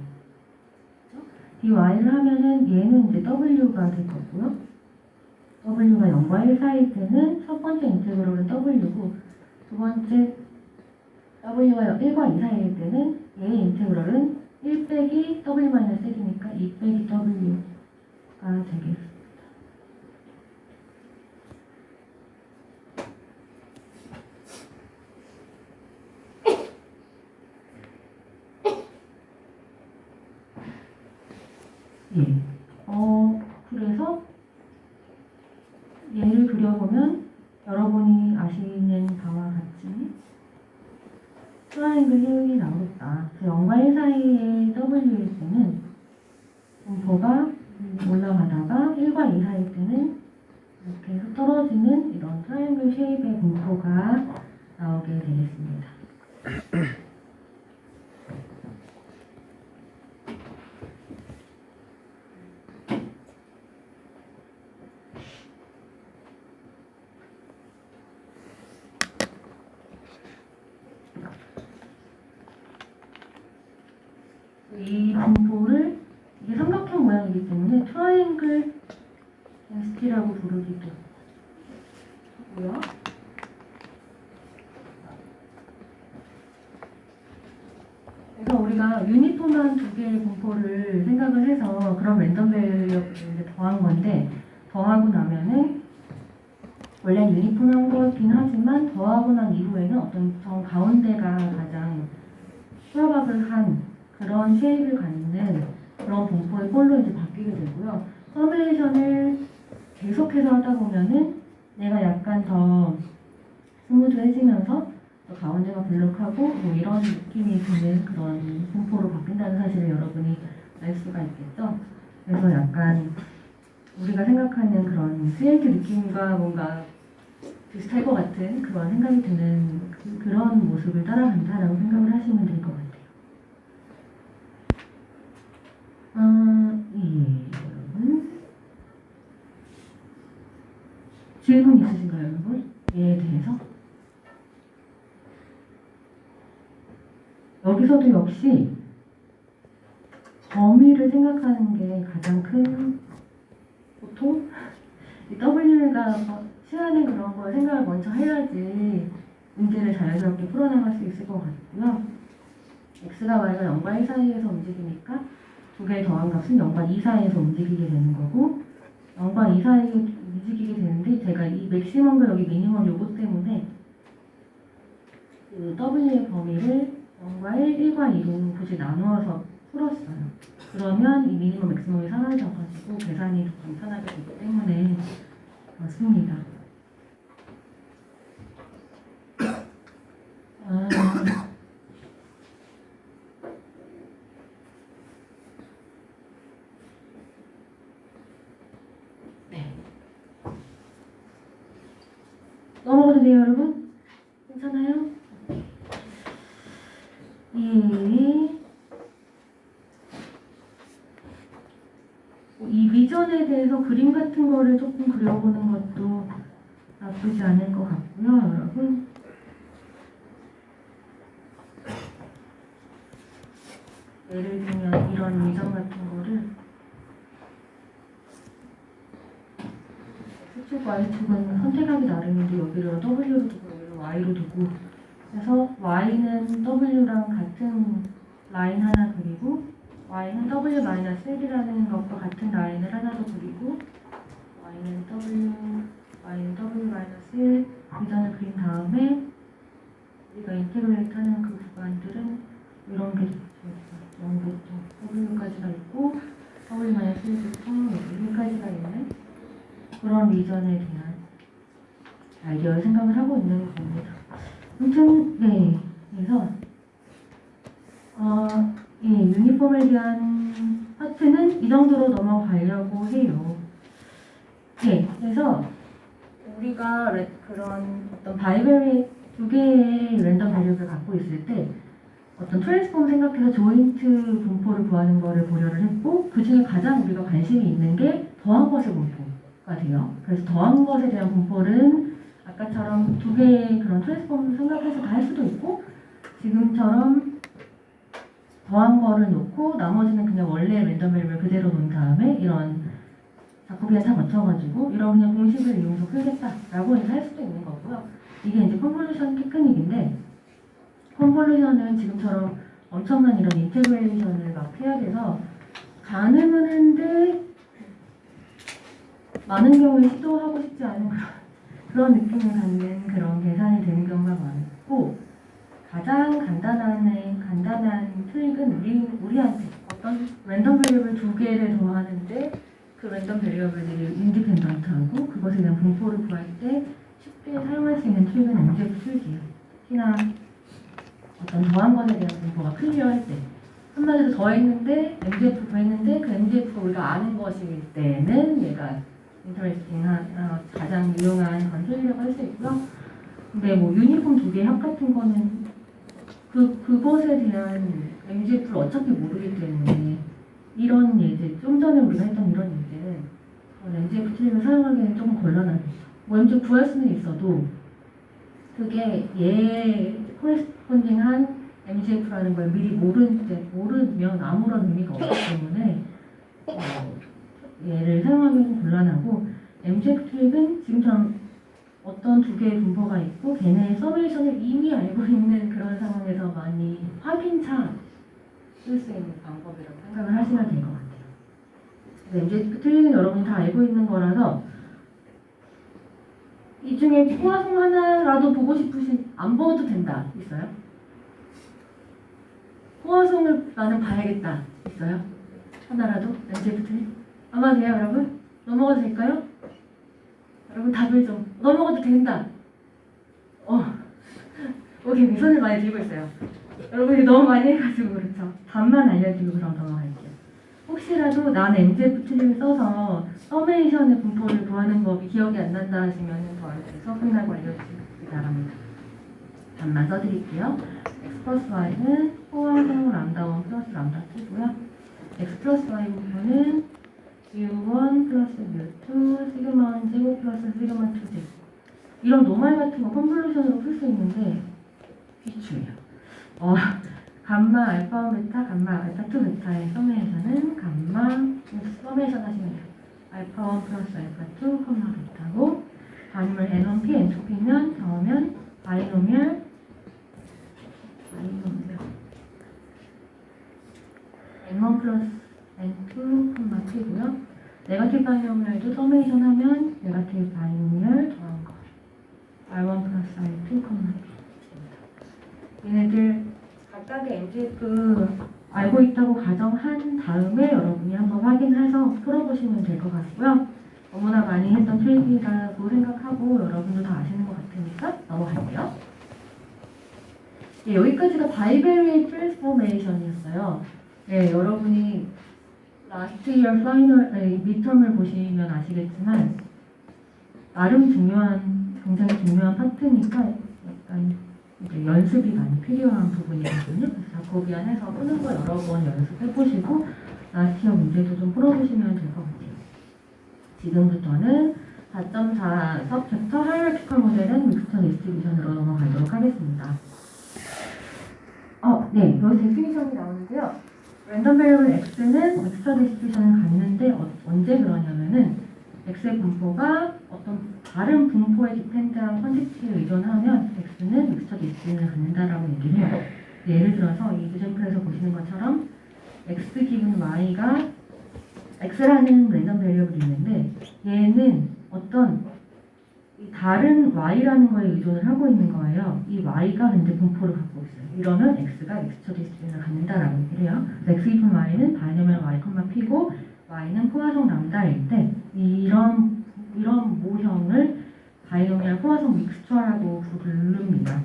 dy를 하면은 얘는 이제 w가 될 거고요. w가 0과 1 사이일 때는 첫 번째 인테그럴은 w고 두 번째 w가 1과 2 사이일 때는 얘의 인테그럴은 1 빼기 w-1이니까 2 빼기 w가 되겠습니다. 예. 그래서 얘를 그려보면 여러분이 아시는 바와 같이 트라이앵글 효율이 나오겠다. 0과 1 사이의 W일 때는 분포가 올라가다가 1과 2 사이일 때는 이렇게 해서 떨어지는 이런 트라이앵글 쉐입의 분포가 나오게 되겠습니다. 이 분포를 이게 삼각형 모양이기 때문에 트라이앵글 덴시티라고 부르기도 하고요. 우리가 유니폼한 두 개의 분포를 생각을 해서 그런 랜덤 배리어를 더한 건데 더하고 나면은 원래 유니폼한 거긴 하지만 더하고 난 이후에는 어떤 정 가운데가 가장 수렴합을 한 그런 쉐입을 갖는 그런 분포의 꼴로 이제 바뀌게 되고요. 서메이션을 계속해서 하다 보면은 내가 약간 더 스무드해지면서 또 가운데가 블록하고 뭐 이런 느낌이 드는 그런 분포로 바뀐다는 사실을 여러분이 알 수가 있겠죠. 그래서 약간 우리가 생각하는 그런 CNT 느낌과 뭔가 비슷할 것 같은 그런 생각이 드는 그런 모습을 따라간다라고 생각을 하시면 될 것 같아요. 여러분. 질문 있으신가요, 여러분? 얘에 대해서? 여기서도 역시 범위를 생각하는 게 가장 큰 보통 이 W가 취하는 그런 걸 생각을 먼저 해야지 문제를 자연스럽게 풀어나갈 수 있을 것 같고요. X가 Y가 0과 1 사이에서 움직이니까 두 개의 더한 값은 0과 2 사이에서 움직이게 되는 거고 0과 2 사이에 움직이게 되는데 제가 이 맥시멈과 여기 미니멈 요거 때문에 그 W의 범위를 0과 1, 1과 2로 굳이 나누어서 풀었어요. 그러면 이 미니멈 맥시멈이 사라져가지고 계산이 더 간편하게 되기 때문에 그렇습니다. 네. 넘어가도 돼요, 여러분? 괜찮아요? 이 비전에 대해서 그림 같은 거를 조금 그려보는 것도 나쁘지 않을 것 같고요, 여러분. 예를 들면 이런 비전 같은 거를 X축, Y축은 선택하기 나름인데 여기를 W로 두고 여기를 Y로 두고 그래서 Y는 W랑 같은 라인 하나 그리고 Y는 W-1이라는 것과 같은 라인을 하나 더 그리고 Y는 W-1 비전을 그린 다음에 우리가 인테그레이트 하는 그 구간들은 이런 게 있죠. 0부터 W까지가 있고 W-1부터 여기까지가 있는 그런 리전에 대한 아이디어를 생각을 하고 있는 겁니다. 아무튼 네, 그래서 유니폼에 대한 파트는 이 정도로 넘어가려고 해요. 네, 그래서 우리가 그런 어떤 바이베리 두 개의 랜덤 배리어를 갖고 있을 때 어떤 트랜스폼 생각해서 조인트 분포를 구하는 거를 고려를 했고 그 중에 가장 우리가 관심이 있는 게 더한 것의 분포가 돼요. 그래서 더한 것에 대한 분포는 아까처럼 두 개의 그런 트랜스폼 생각해서 다 할 수도 있고 지금처럼 더한 거를 놓고 나머지는 그냥 원래 랜덤 배리어를 그대로 놓은 다음에 이런 자코비안 다 맞춰가지고 이런 그냥 공식을 이용해서 풀겠다라고 해서 할 수도 있는 거고요. 이게 이제 컨볼루션 테크닉인데 컨볼루션은 지금처럼 엄청난 이런 인테그레이션을 막 해야 돼서 가능은 한데 많은 경우에 시도하고 싶지 않은 그런 느낌을 갖는 그런 계산이 되는 경우가 많고 가장 간단한 트릭은 우리한테 어떤 랜덤 베리어블 두 개를 더하는데 그 랜덤 베리어블들이 인디펜던트하고 그것에 대한 분포를 구할 때 쉽게 사용할 수 있는 트릭은 MGF 트릭이에요. 특히나 어떤 더한 것에 대한 분포가 클리어할 때 한마디로 더했는데 MGF 구했는데 그 MGF가 우리가 아는 것일 때는 얘가 인터레스팅한 가장 유용한 그런 트릭이라고 할 수 있고요. 근데 뭐 유니폼 두 개 합 같은 거는 그것에 대한 MGF를 어차피 모르기 때문에 이런 예제, 좀 전에 우리가 했던 이런 예제는 MGF 트릭을 사용하기에는 조금 곤란하죠. 뭐 MGF 구할 수는 있어도 그게 얘에 코레스폰딩한 MGF라는 걸 미리 모르면 아무런 의미가 없기 때문에 얘를 사용하기는 곤란하고 MGF 트릭은 지금처럼 어떤 두 개의 분포가 있고 걔네의 서메이션을 이미 알고 있는 그런 상황에서 많이 확인차 쓸 수 있는 방법이라고 생각을 하시면 될 것 같아요. 그래서 MJTP 틀리는 여러분이 다 알고 있는 거라서 이 중에 포화송 하나라도 보고 싶으신 안 보셔도 된다 있어요? 포화송을 나는 봐야겠다 있어요? 하나라도 MJTP 안 봐도 돼요 여러분? 넘어가도 될까요? 여러분 답을 좀 넘어가도 된다. 여기 손을 많이 들고 있어요. 여러분이 너무 많이 해가지고 그렇죠. 답만 알려드리고 그럼 넘어갈게요. 혹시라도 나는 MJTP를 써서 서메이션의 분포를 구하는 법이 기억이 안 난다 하시면 저한테서 끝나고 알려주시기 바랍니다. 답만 써드릴게요. x 플러스 y는 포함하고 람다 1 플러스 람다 2고요. x 플러스 y 분포는 u1 플러스 u2 시그마 1 제곱 플러스 시그마 2 제곱. 이런 노말 같은 거 컨볼루션으로 풀 수 있는데 비추예요. 감마 알파 1 베타, 감마 알파 2 베타의 서메이션은 감마 서메이션 하시면 돼요. 알파 1 플러스 알파 2, 컴마 베타고 반응을 N1P, N2P면 저으면 바이노미얼 N1 플러스 N2, 컴마 P고요. 네거티브 바이노미얼도 서메이션 하면 네거티브 바이노미얼 더한 거 R1 플러스 R2, 컴마 P 얘네들 각각의 MJF 알고 있다고 가정한 다음에 여러분이 한번 확인해서 풀어보시면 될 것 같고요. 너무나 많이 했던 트릭이라고 생각하고 여러분도 다 아시는 것 같으니까 넘어갈게요. 여기까지가 바이베리의 트랜스포메이션이었어요. 네, 여러분이 라스트 이어 파이널 미텀을 보시면 아시겠지만 나름 굉장히 중요한 파트니까 약간 이제 연습이 많이 필요한 부분이거든요. 그래서 자코비 안에서 푸는 거 여러 번 연습해보시고 라스트 이어 문제도 좀 풀어보시면 될 것 같아요. 지금부터는 4.4 서브챕터 하이라키컬 모델은 믹스처 디스트리뷰션으로 넘어가도록 하겠습니다. 네, 여기 데피니션이 나오는데요. 랜덤 베리어블 x는 믹스처 디스트리뷰션을 갖는데 언제 그러냐면은 x의 분포가 어떤 다른 분포에 디펜드한 퀀티티에 의존하면 x는 믹스처 디스트리뷰션을 갖는다라고 얘기를 해요. 예를 들어서 이 유젠플에서 보시는 것처럼 x 기분 y가 x라는 랜덤 베리어블이 있는데 얘는 어떤 다른 y라는 거에 의존을 하고 있는 거예요. 이 y가 근데 분포를 갖고 있어요. 이러면 x가 믹스처 디스트리뷰션을 갖는다라고 얘기를 해요. 그래서 x 기분 y는 바이노미얼 y, p고 y는 포화성 람다일 때 이런 모형을 바이노미얼 포화성 믹스처라고 부릅니다.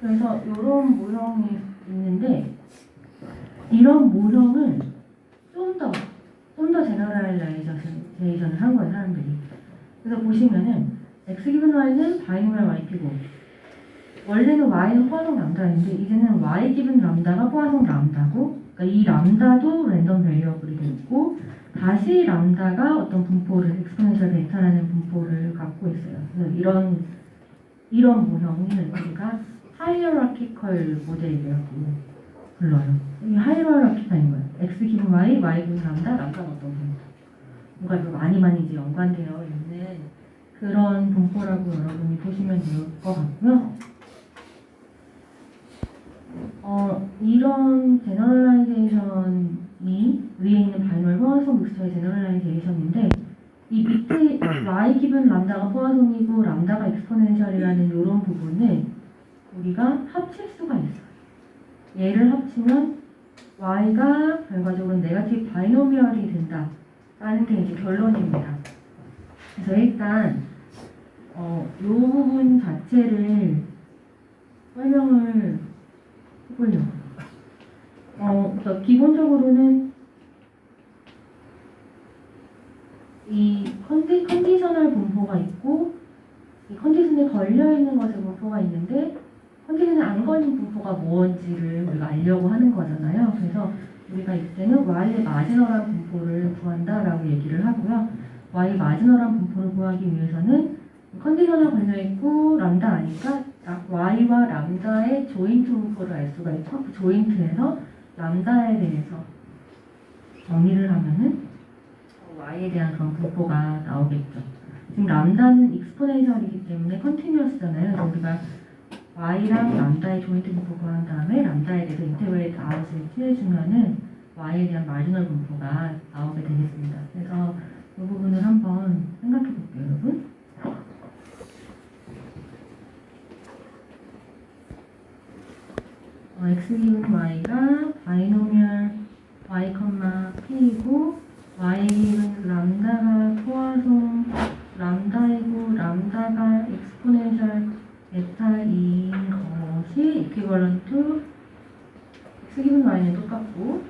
그래서 이런 모형이 있는데 이런 모형을 좀 더 제너럴라이제이션을 한 거예요, 사람들이. 그래서 보시면은 x 기분 y는 바이노미얼 yp고 원래는 y는 포화성 람다인데 이제는 y 기분 람다가 포화성 람다고, 그러니까 이 람다도 랜덤 베리어블이 됐고 다시 람다가 어떤 분포를 엑스포넨셜 베타라는 분포를 갖고 있어요. 그래서 이런 모형을 우리가 하이어라키컬 모델이라고 불러요. 이 하이어라키컬인 거예요. x 기분 y, y 기분 람다, 람다가 어떤 분포. 뭔가 많이 이제 연관되어 있는 그런 분포라고 여러분이 보시면 될 것 같고요. 이런 제너럴라이제이션이 위에 있는 바이노미얼 포화성 믹스처의 제너럴라이제이션인데 이 밑에 y 기분 람다가 포화성이고 람다가 엑스포넨셜이라는 이런 부분을 우리가 합칠 수가 있어요. 얘를 합치면 y가 결과적으로 네거티브 바이노미얼이 된다 라는 게 이제 결론입니다. 그래서 일단 이 부분 자체를 설명을 해보려고. 그래서 기본적으로는 이 컨디셔널 분포가 있고 이 컨디션에 걸려있는 것의 분포가 있는데 컨디션에 안 걸린 분포가 뭔지를 우리가 알려고 하는 거잖아요. 그래서 우리가 이때는 y의 마지너란 분포를 구한다라고 얘기를 하고요. y의 마지너란 분포를 구하기 위해서는 컨디션에 걸려있고 람다 아니까 y와 람다의 조인트 분포를 알 수가 있고 그 조인트에서 람다에 대해서 정리를 하면은 y에 대한 그런 분포가 나오겠죠. 지금 람다는 익스포넨셜이기 때문에 컨티뉴어스잖아요. 그래서 우리가 y랑 람다의 조인트 분포 구한 다음에 람다에 대해서 인테그레이트 아웃을 취해주면은 y에 대한 마지널 분포가 나오게 되겠습니다. 그래서 이 부분을 한번 생각해 볼게요, 여러분. x 기분 y가 바이노미얼 y, p이고 y 기분 람다가 포화송 람다이고 람다가 엑스포넨셜 베타인 것이 이퀴벌런트 x 기분 y는 똑같고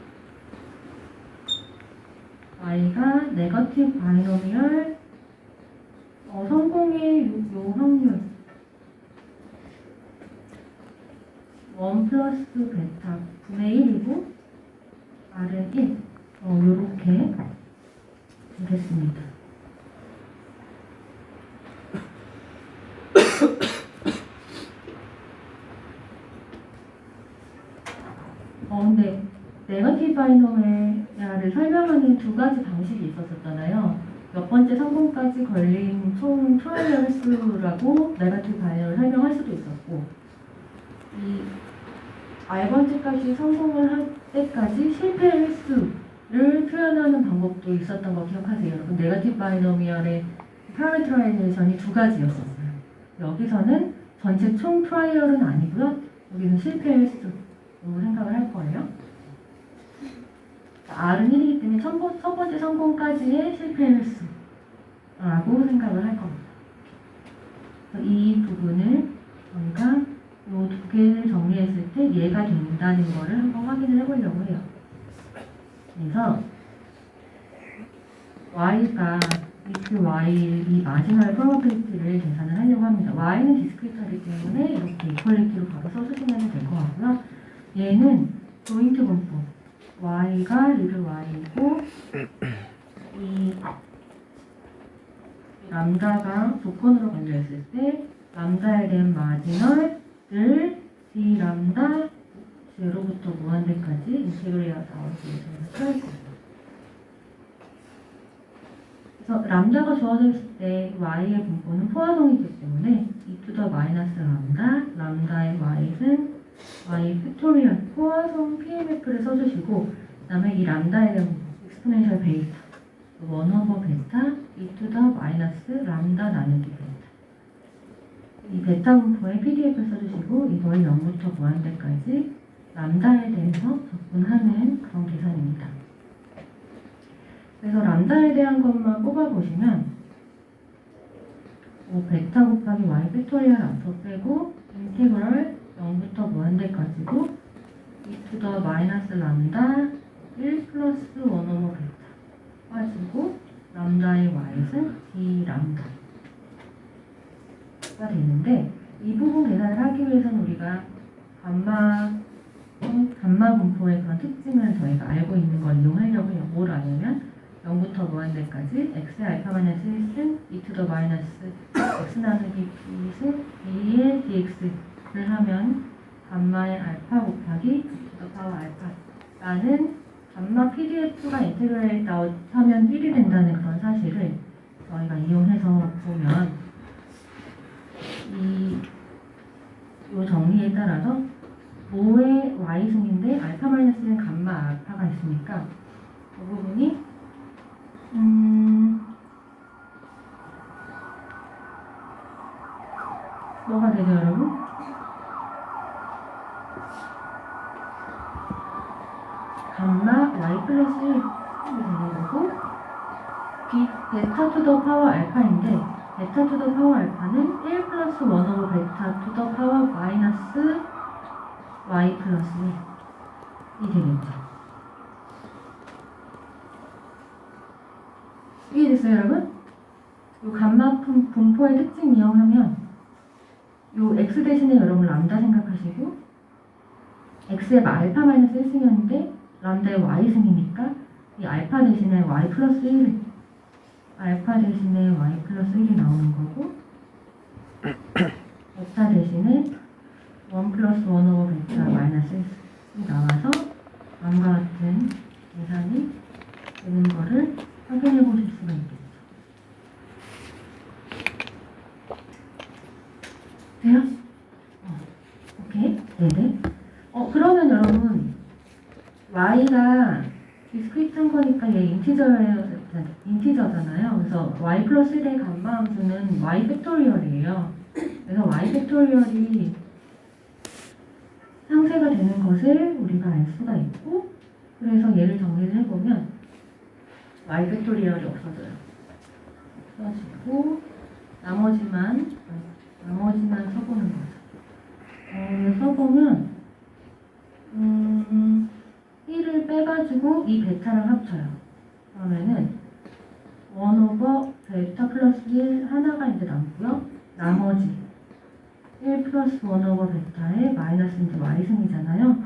y가 네거티브 바이노미얼 성공의 요 확률 1 플러스 베타 분의 1이고 r은 1 요렇게 되겠습니다. 근데 네거티브 바이노미얼을 설명하는 두 가지 방식이 있었잖아요. 몇 번째 성공까지 걸린 총 트라이얼 수라고 네거티브 바이노미얼을 설명할 수도 있었고 이 R번째까지 성공을 할 때까지 실패 횟수를 표현하는 방법도 있었던 거 기억하세요. 여러분 네거티브 바이노미얼의 파라미터라이제이션이 두 가지였었어요. 여기서는 전체 총 트라이얼은 아니고요. 여기는 실패 횟수로 생각을 할 거예요. R은 1이기 때문에 첫 번째 성공까지의 실패 횟수라고 생각을 할 겁니다. 이 부분을 저희가 이 두 개를 정리했을 때 이해가 된다는 거를 한번 확인을 해보려고 해요. 그래서 y가 x, y 이 마지막 프로버빌리티를 계산을 하려고 합니다. y는 디스크리트하기 때문에 이렇게 이퀄리티로 바로 써주시면 될 것 같고요. 얘는 조인트 분포 y가 리를 y이고 이 람다가 조건으로 걸려있을 때 람다에 대한 마지널 를 d 람다 0부터 무한대까지 인테그레이터 아웃을 저희가 찾을 거예요. 그래서 람다가 주어져 있을 때 y의 분포는 포화성이기 때문에 e to the 마이너스 람다, 람다의 y는 y 팩토리얼 포화성 PMF를 써주시고 그 다음에 이 람다에 대한 분포 익스포넨셜 베이타 1 오버 베타 e to the 마이너스 람다 나누기 베타 이 베타 분포의 PDF를 써주시고 이걸 0부터 무한대까지 람다에 대해서 접근하는 그런 계산입니다. 그래서 람다에 대한 것만 뽑아보시면 베타 곱하기 y 팩토리얼 앞으로 빼고 인테그럴 0부터 무한대까지고 e to the 마이너스 람다 1 플러스 1 오버 베타 빠지고 람다의 y는 d 람다 가 되는데 이 부분 계산을 하기 위해서는 우리가 감마 분포의 그런 특징을 저희가 알고 있는 걸 이용하려고 해요. 뭘 아냐면 0부터 무한대까지 x의 알파 마이너스 1승 e to the 마이너스 x 나누기 b승 b의 dx를 하면 감마의 알파 곱하기 e to the 파워 알파라는 감마 pdf가 인테그레이트 아웃 하면 1이 된다는 그런 사실을 저희가 이용해서 보면 이 정리에 따라서 모의 y승인데 알파 마이너스는 감마 알파가 있으니까 이 부분이 뭐가 되죠, 여러분? 감마 y 플러스 1이 되는 거고 베타 투 더 파워 알파인데 베타 투 더 파워 알파는 1 플러스 1 오버 베타 투 더 파워 마이너스 y 플러스 1이 되겠죠. 이해됐어요, 여러분? 이 감마 분포의 특징 이용하면 이 x 대신에 여러분 람다 생각하시고 x의 알파 마이너스 1승이었는데 람다의 y승이니까 이 알파 대신에 y 플러스 1 알파 대신에 y 플러스 1이 나오는 거고 베타 대신에 1 플러스 1 오버 베타 마이너스 1이 나와서 다음과 같은 계산이 되는 거를 확인해 보실 수가 있겠죠. 돼요? y가 디스크리트한 거니까 얘 인티저잖아요. 그래서 y 플러스 1의 감마함수는 y 팩토리얼이에요. 그래서 y 팩토리얼이 상쇄가 되는 것을 우리가 알 수가 있고, 그래서 얘를 정리를 해보면 y 팩토리얼이 없어져요. 없어지고 나머지만 써보는 거죠. 써보면 1을 빼가지고 이 베타랑 합쳐요. 그러면은 1/, 베타 플러스 1 하나가 이제 남고요. 나머지 1 플러스 1/, 베타의 마이너스 이제 y승이잖아요.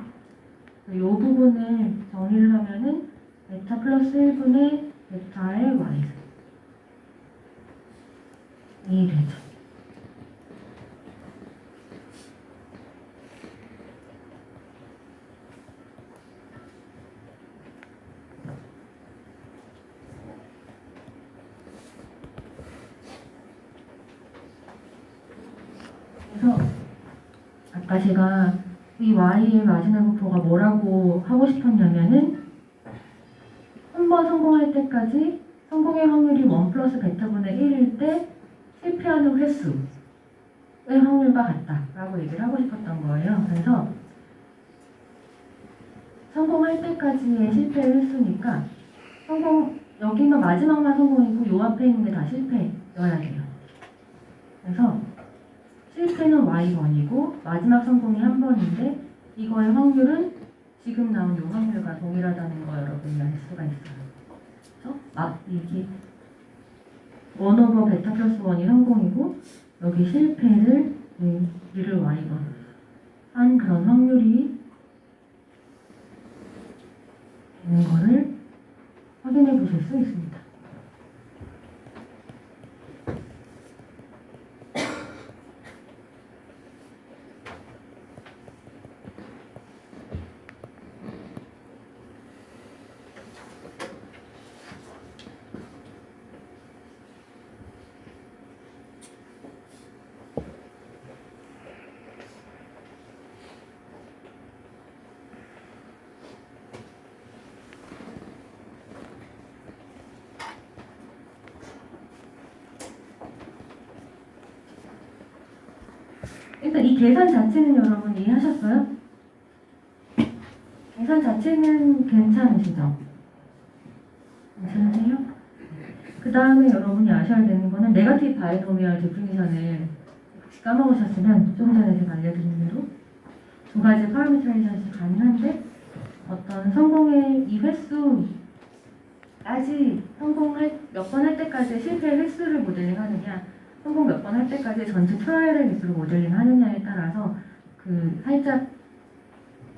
이 부분을 정리를 하면은 베타 플러스 1분의 베타의 y승 이 되죠. 그래서 아까 제가 이 y의 마지막 분포가 뭐라고 하고 싶었냐면은 한 번 성공할 때까지 성공의 확률이 1 플러스 베타분의 1일 때 실패하는 횟수의 확률과 같다라고 얘기를 하고 싶었던 거예요. 그래서 성공할 때까지의 실패 횟수니까 여기는 마지막만 성공이고 요 앞에 있는 게 다 실패여야 돼요. 그래서 실패는 y 번이고 마지막 성공이 한 번인데 이거의 확률은 지금 나온 요 확률과 동일하다는 거 여러분이 알 수가 있어요. 그렇죠? 이게 1/, 베타 플러스 1이 성공이고 여기 실패를 리를 y번 한 그런 확률이 되는 거를 확인해 보실 수 있습니다. 일단 이 계산 자체는 여러분 이해하셨어요? 계산 자체는 괜찮으시죠? 괜찮으세요? 그 다음에 여러분이 아셔야 되는 거는 네거티브 바이노미얼 데피니션을 혹시 까먹으셨으면 좀 전에 제가 알려드린 대로 두 가지 파라미터레이션이 가능한데 어떤 성공의 이 횟수까지 성공할 몇 번 할 때까지 실패의 횟수를 모델링하느냐 성공 몇 번 할 때까지 전체 트라이얼의 개수를 모델링 하느냐에 따라서 그 살짝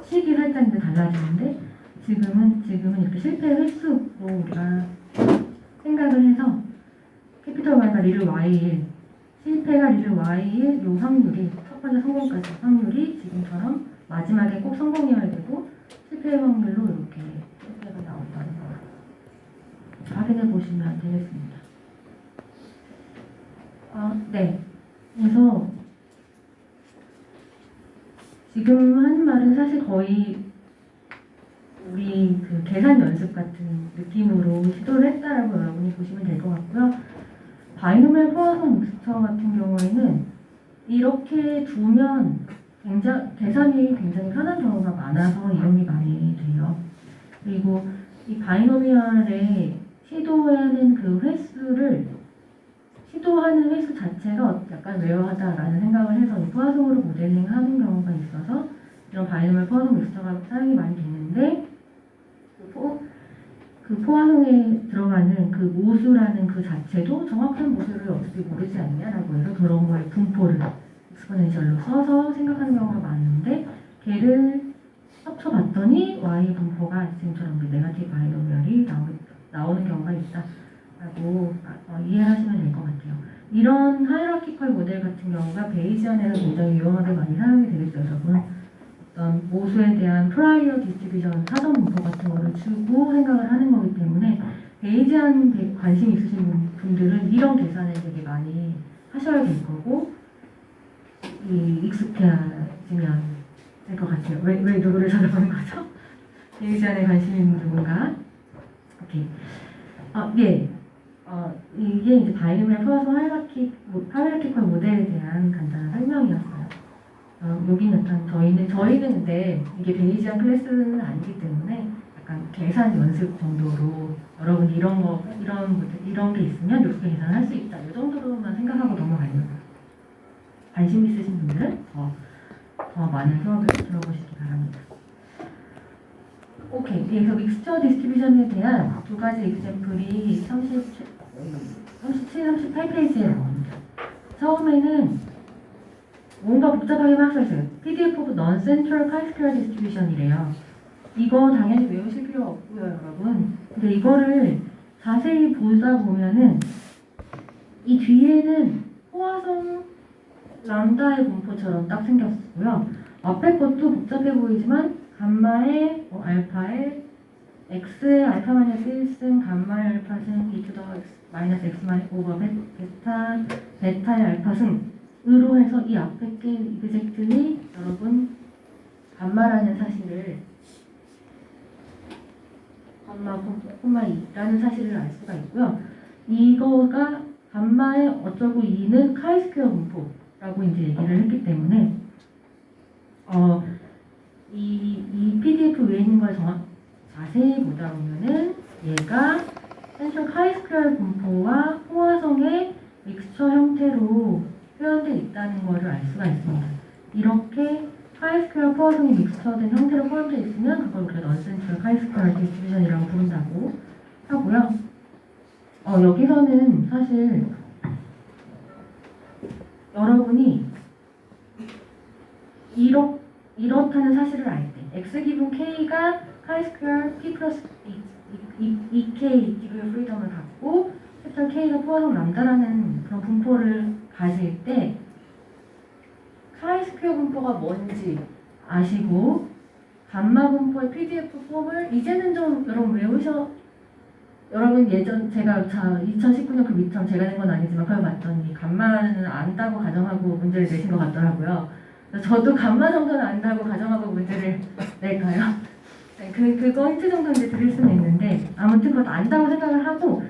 식이 살짝 이제 달라지는데 지금은 이렇게 실패 횟수로 우리가 생각을 해서 캐피털 Y가 리를 Y일 실패가 리를 Y일 요 확률이 첫 번째 성공까지 확률이 지금처럼 마지막에 꼭 성공이어야 되고 실패의 확률로 이렇게 실패가 나온다는 거 확인해 보시면 되겠습니다. 네. 그래서 지금 하는 말은 사실 거의 우리 그 계산 연습 같은 느낌으로 시도를 했다라고 여러분이 보시면 될 것 같고요. 바이노미얼 포화성 믹스처 같은 경우에는 이렇게 두면 계산이 굉장히 편한 경우가 많아서 이용이 많이 돼요. 그리고 이 바이노미얼의 시도하는 그 시도하는 횟수 자체가 약간 레어하다라는 생각을 해서 이 포화성으로 모델링하는 경우가 있어서 이런 바이노미얼 포화성 믹스처가 사용이 많이 되는데 그 포화성에 들어가는 그 모수라는 그 자체도 정확한 모수를 어떻게 모르지 않냐라고 해서 그런 거에 분포를 익스포넨셜로 써서 생각하는 경우가 많은데 걔를 합쳐봤더니 y 분포가 지금처럼 네거티브 바이노미얼이 나오는 경우가 있다라고 이해하시면 될 것 같아요. 이런 하이라키컬 모델 같은 경우가 베이지안에서 굉장히 유용하게 많이 사용이 되겠죠, 여러분. 어떤 모수에 대한 프라이어 디스트리뷰션 사전 분포 같은 거를 주고 생각을 하는 거기 때문에 베이지안 관심 있으신 분들은 이런 계산을 되게 많이 하셔야 될 거고 익숙해지면 될 것 같아요. 왜 누구를 찾아보는 거죠? 베이지안에 관심 있는 누군가? 오케이. 예. 이게 이제 다이내믹 플러스 하이라키컬 모델에 대한 간단한 설명이었어요. 여기는 약간 저희는 근데 이게 베이지안 클래스는 아니기 때문에 약간 계산 연습 정도로 여러분이 이런 게 있으면 이렇게 계산할 수 있다. 이 정도로만 생각하고 넘어가려고요. 관심 있으신 분들은 더 많은 수업을 들어보시기 바랍니다. 오케이. 그래서 믹스처 디스트리뷰션에 대한 두 가지 example이 37, 38페이지에 나옵니다. 처음에는 뭔가 복잡하게만 써있어요. PDF of Non-Central Chi-Square Distribution이래요. 이거 당연히 외우실 필요가 없고요, 여러분. 근데 이거를 자세히 보다 보면은 이 뒤에는 호화성 람다의 분포처럼 딱 생겼고요. 앞에 것도 복잡해 보이지만 감마의 알파의 x의 알파 마이너스 1승 감마의 알파승 e to the x 마이너스 x 오버 베타의 알파승으로 해서 이 앞에 게 이그젝트리 여러분 감마라는 사실을 감마, 2라는 사실을 알 수가 있고요. 이거가 감마의 어쩌고 2는 카이스퀘어 분포라고 이제 얘기를 했기 때문에 이 PDF 위에 있는 걸 자세히 보다 보면은 얘가 센트럴 카이스퀘어 분포와 호화성의 믹스처 형태로 표현되어 있다는 것을 알 수가 있습니다. 이렇게 카이스퀘어 호화성이 믹스처된 형태로 포함되어 있으면 그걸 우리가 넌센트럴 카이스퀘어 디스트리뷰션이라고 부른다고 하고요. 여기서는 사실 여러분이 이렇다는 사실을 알 때 x 기분 k가 카이스퀘어 p 플러스 2k 디그리 프리덤을 갖고 캡처 k가 포화성 람다라는 그런 분포를 가질 때 카이스퀘어 분포가 뭔지 아시고 감마 분포의 PDF 폼을 이제는 좀 여러분 여러분 예전 제가 2019년 그 밑점 제가 낸 건 아니지만 그걸 봤더니 감마는 안다고 가정하고 문제를 내신 것 같더라고요. 저도 감마 정도는 안다고 가정하고 문제를 낼까요? 네, 그거 힌트 정도 이제 드릴 수는 있는데 아무튼 그것도 안다고 생각을 하고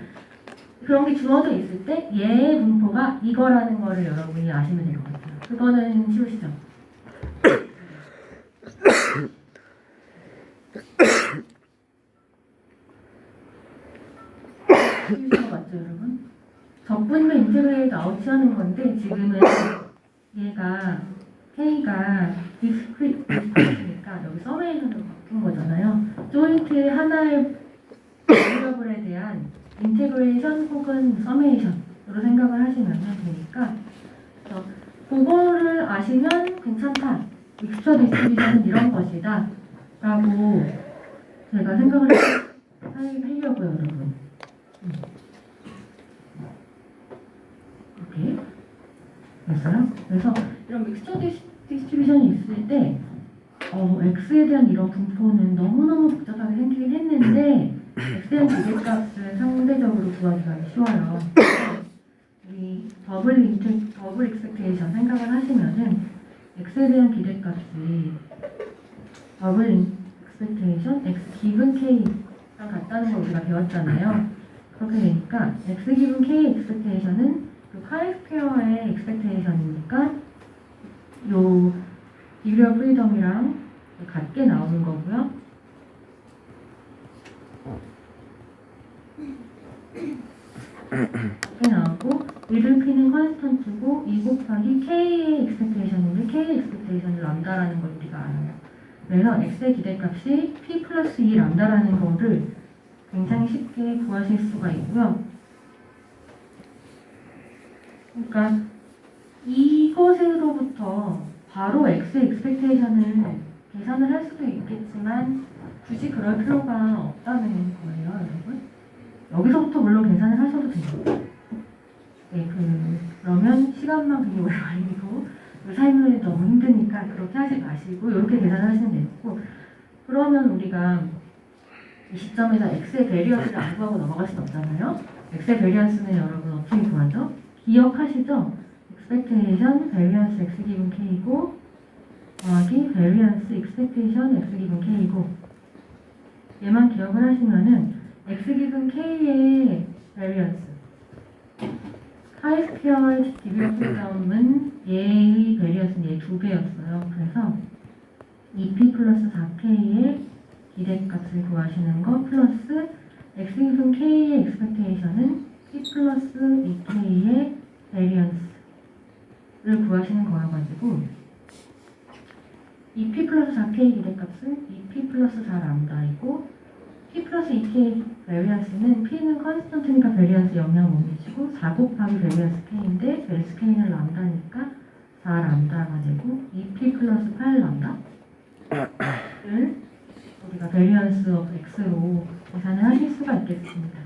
그런 게 주어져 있을 때 얘의 분포가 이거라는 거를 여러분이 아시면 될 것 같아요. 그거는 쉬우시죠? 쉬우신 거 맞죠, 여러분? 적분과 인테그레이트 아웃하는 건데 지금은 얘가 K가 디스크리트니까 여기 서메이션으로 바뀐 거잖아요. 조인트 하나의 베리어블에 대한 인테그레이션 혹은 서메이션으로 생각을 하시면 되니까 그거를 아시면 괜찮다. 믹스처 디스트리뷰션은 이런 것이다 라고 제가 생각을 하려고요, 여러분. 오케이. 됐어요? 그래서 이런 믹스처 디스트리뷰션이 있을 때 X에 대한 이런 분포는 너무너무 복잡하게 생기긴 했는데 X에 대한 기대값은 상대적으로 구하기가 쉬워요. 우리 더블 익스펙테이션 생각을 하시면은 X에 대한 기대값이 더블 익스펙테이션 X 기분 K랑 같다는 걸 우리가 배웠잖아요. 그렇게 되니까 X 기분 K 익스펙테이션은 그 카이스퀘어의 익스펙테이션이니까 요 디그리 오브 프리덤이랑 같게 나오는 거고요. 같게 나오고 미들 P는 컨스턴트고 2 곱하기 K의 익스펙테이션인데 K의 익스펙테이션이 람다라는 걸 우리가 알아요. 그래서 X의 기대값이 P 플러스 2 람다라는 거를 굉장히 쉽게 구하실 수가 있고요. 그러니까 이것으로부터 바로 X의 익스펙테이션을 계산을 할 수도 있겠지만 굳이 그럴 필요가 없다는 거예요, 여러분. 여기서부터 물론 계산을 하셔도 돼요. 네, 그러면 시간만 되게 오래 걸리고 삶을 너무 힘드니까 그렇게 하지 마시고 이렇게 계산을 하시면 되고 그러면 우리가 이 시점에서 X의 베리언스를 안 구하고 넘어갈 수는 없잖아요. X의 베리언스는 여러분 어떻게 구하죠? 기억하시죠? expectation variance x 기분 k이고 더하기 variance expectation x 기분 k이고 얘만 기억을 하시면은 x 기분 k의 variance 카이스피어의 디그리 오브 프리덤은 얘의 variance는 얘 2배였어요. 그래서 2p 플러스 4k의 기대값을 구하시는 거 플러스 x 기분 k의 expectation은 p 플러스 2k의 variance를 구하시는 거여가지고 2p 플러스 4k 기대값은 2p 플러스 4람다이고 p 플러스 2k variance는 p는 컨스턴트니까 variance 영향을 못 미치고 4 곱하기 variance k인데 variance k는 람다니까 4람다가 되고 2p 플러스 8람다를 우리가 variance of x로 계산을 하실 수가 있겠습니다.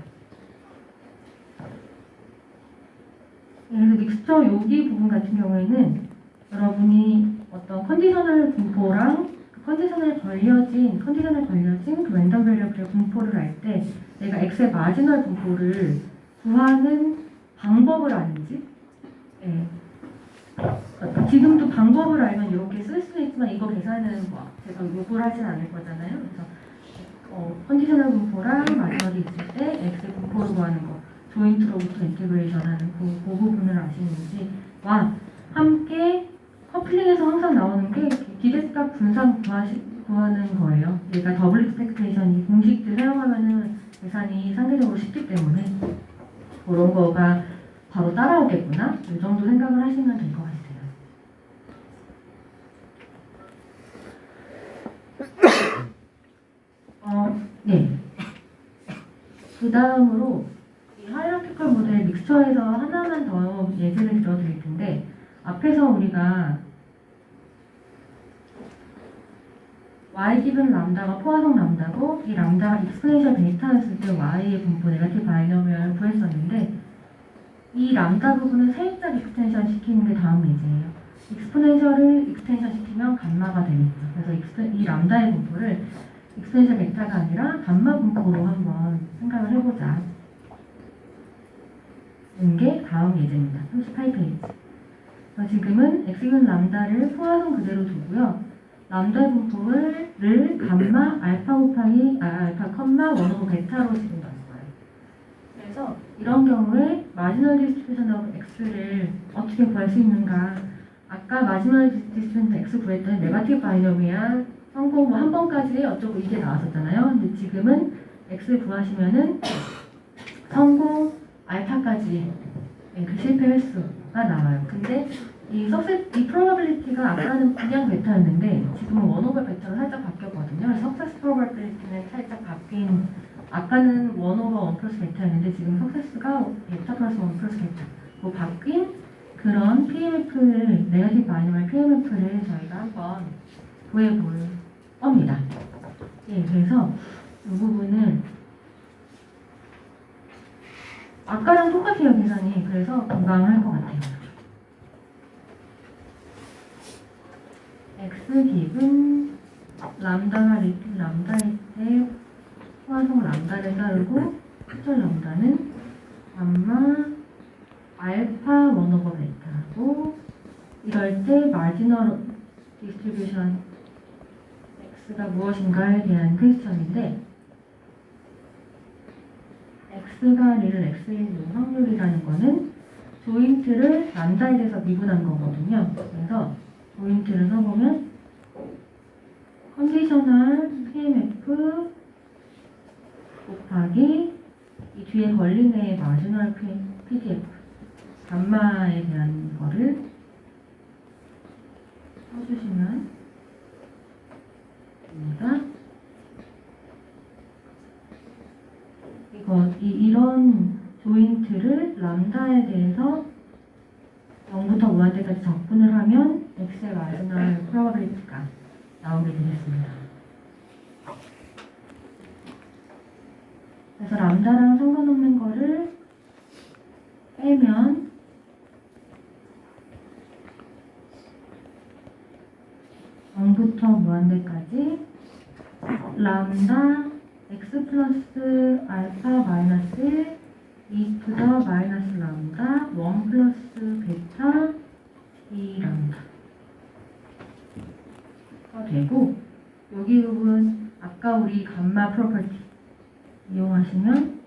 그래서 믹스처 여기 부분 같은 경우에는 여러분이 어떤 컨디셔널 분포랑 컨디셔널 걸려진 그 랜덤 베리어블의 분포를 알 때 내가 x의 마지널 분포를 구하는 방법을 아는지 지금도 방법을 알면 이렇게 쓸 수는 있지만 이거 계산은 뭐 제가 요구를 하진 않을 거잖아요. 그래서 컨디셔널 분포랑 마지막에 있을 때 x의 분포를 구하는 거 조인트로부터 인테그레이션 하는 그 부분을 아시는지와 함께 커플링에서 항상 나오는 게 기대값 분산 구하는 거예요. 얘가 더블 익스펙테이션 이 공식들 사용하면은 계산이 상대적으로 쉽기 때문에 그런 거가 바로 따라오겠구나. 이 정도 생각을 하시면 될 것 같아요. 네. 그 다음으로 이 하이라키컬 모델 믹스처에서 하나만 더 예제를 들어드릴 텐데 앞에서 우리가 y 기분 람다가 포화성 람다고 이 람다가 익스포넨셜 베이타였을 때 y의 분포 네거티브 바이노미얼을 구했었는데 이 람다 부분은 살짝 익스텐션 시키는 게 다음 예제예요. 익스포넨셜을 익스텐션 시키면 감마가 되겠죠. 그래서 이 람다의 분포를 익스포넨셜 베타가 아니라 감마 분포로 한번 생각을 해보자. 이게 다음 예제입니다. 38페이지. 지금은 x균 람다를 포화성 그대로 두고요. 람다 분포를 감마 알파 곱하기 알파 컴마 원오브 베타로 지금 넣었어요. 그래서 이런 경우에 마지널 디스트리뷰션 오브 x를 어떻게 구할 수 있는가? 아까 마지널 디스트리뷰션 x 구했던 네거티브 바이노미얼 성공 뭐 한 번까지 어쩌고 이게 나왔었잖아요. 근데 지금은 x 구하시면은 성공 알파까지 그 실패 횟수가 나와요. 근데 이 probability가 아까는 그냥 베타였는데 지금은 원오버 베타로 살짝 바뀌었거든요. 그래서 success probability는 살짝 바뀐 아까는 원오버 1 플러스 베타였는데 지금 success가 베타 플러스 1 플러스 베타 뭐 바뀐 그런 PMF를 네거티브 바이노미얼 PMF를 저희가 한번 구해볼 겁니다. 예, 그래서 이 부분은 아까랑 똑같아요 계산이. 그래서 금방 할 것 같아요. x 기분 람다일 때 포화성 람다를 따르고 수철 람다는 감마 알파 원오버 베타고 이럴 때 마지널 디스트리뷰션 x가 무엇인가에 대한 퀘스천인데 x가 리를 x의 확률이라는 거는 조인트를 람다에 대해서 미분한 거거든요. 그래서 조인트를 써보면 컨디셔널 PMF 곱하기 이 뒤에 걸린 애의 마지널 PDF 감마에 대한 거를 써주시면 됩니다. 이런 조인트를 람다에 대해서 0부터 무한대까지 적분을 하면 x의 마지널 프로바빌리티가 나오게 되겠습니다. 그래서 람다랑 상관없는 거를 빼면 0부터 무한대까지 람다 x 플러스 알파 마이너스 2 to the 마이너스 람다 1 플러스 베타 2 람다가 되고 여기 부분 아까 아까 우리 감마 프로퍼티 이용하시면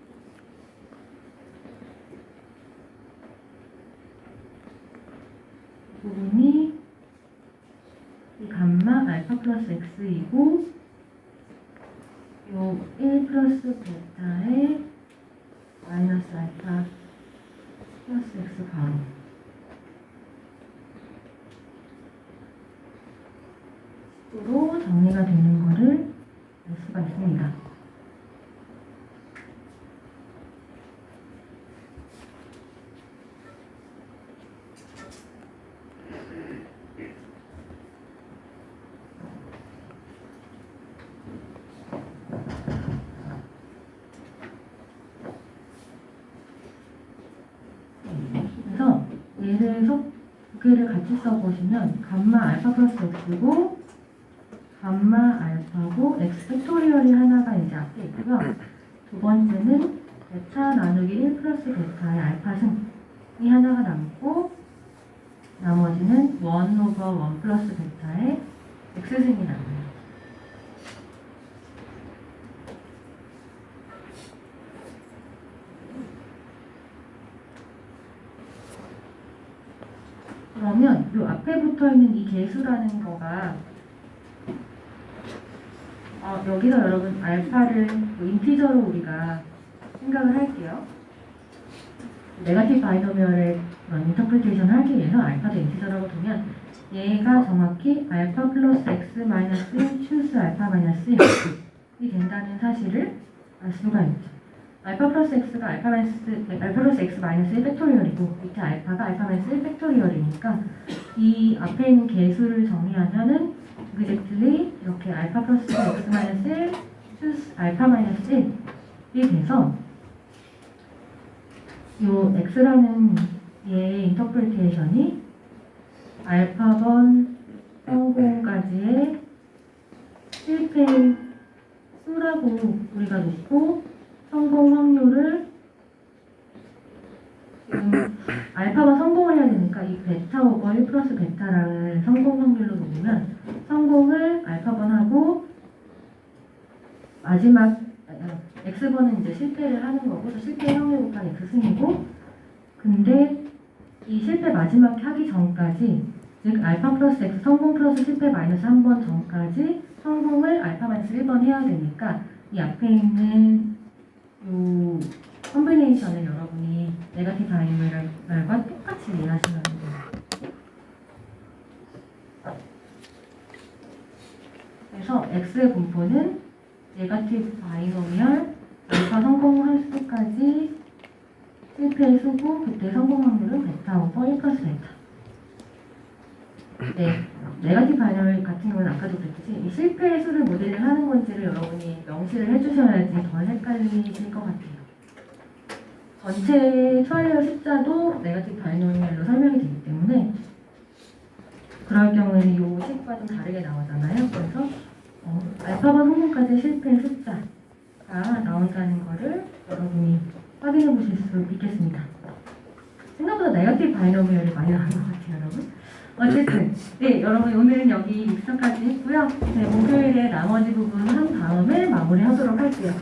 부분이 이 감마 알파 플러스 x이고 요 1 플러스 베타의 마이너스 알파 플러스 x 가로 식으로 정리가 되는 거를 알 수가 있습니다. 그래서 얘를 두 개를 같이 써보시면 감마 알파 플러스 x고 감마 알파고 x 팩토리얼이 하나가 이제 앞에 있고요. 두 번째는 베타 나누기 1 플러스 베타의 알파 승이 하나가 남고 나머지는 1 오버 1 플러스 베타의 x 승이 남아요. 그러면 이 앞에 붙어 있는 이 계수라는 거가 여기서 여러분 알파를 인티저로 우리가 생각을 할게요. 네거티브 바이노미얼의 그런 인터프리테이션을 하기 위해서 알파도 인티저라고 두면 얘가 정확히 알파 플러스 x 마이너스 1 추스 알파 마이너스 1이 된다는 사실을 알 수가 있죠. 알파 플러스 x가 알파 플러스 x 마이너스 1 팩토리얼이고 밑에 알파가 알파 마이너스 1 팩토리얼이니까 이 앞에 있는 계수를 정리하면은 exactly 이렇게 알파 플러스 x 마이너스 1 추스 알파 마이너스 1이 돼서 요 x라는 얘의 인터프리테이션이 알파번 성공까지의 실패 수라고 우리가 놓고 성공 확률을 지금 알파가 성공을 해야 되니까 이 베타 오버 1 플러스 베타를 성공 확률로 놓으면 성공을 알파번하고 마지막 x번은 이제 실패를 하는 거고 그래서 실패 확률 곱하기 x승이고 근데 이 실패 마지막 하기 전까지 즉 알파 플러스 x 성공 플러스 실패 마이너스 1번 전까지 성공을 알파 마이너스 1번 해야 되니까 이 앞에 있는 요 컴비네이션을 여러분이 네거티브 바이노미얼과 똑같이 이해하시면 돼요. 그래서 x의 분포는 네거티브 바이노미얼 알파 성공할 수까지 실패의 수고 그때 성공 확률은 베타 오버 1 플러스 베타. 네, 네거티브 바이노미얼 같은 경우는 아까도 그랬듯이 이 실패의 수를 모델링 하는 건지를 여러분이 명시를 해주셔야지 더 헷갈리실 것 같아요. 전체 트라이얼 숫자도 네거티브 바이노미얼로 설명이 되기 때문에 그럴 경우에는 이 식과 좀 다르게 나오잖아요. 그래서 알파번 성공까지 실패의 숫자가 나온다는 거를 여러분이 확인해 보실 수 있겠습니다. 생각보다 네거티브 바이노미얼이 많이 나온 것 같아요, 여러분. 어쨌든 네, 여러분 오늘은 여기 입사까지 했고요. 네, 목요일에 나머지 부분 한 다음에 마무리하도록 할게요.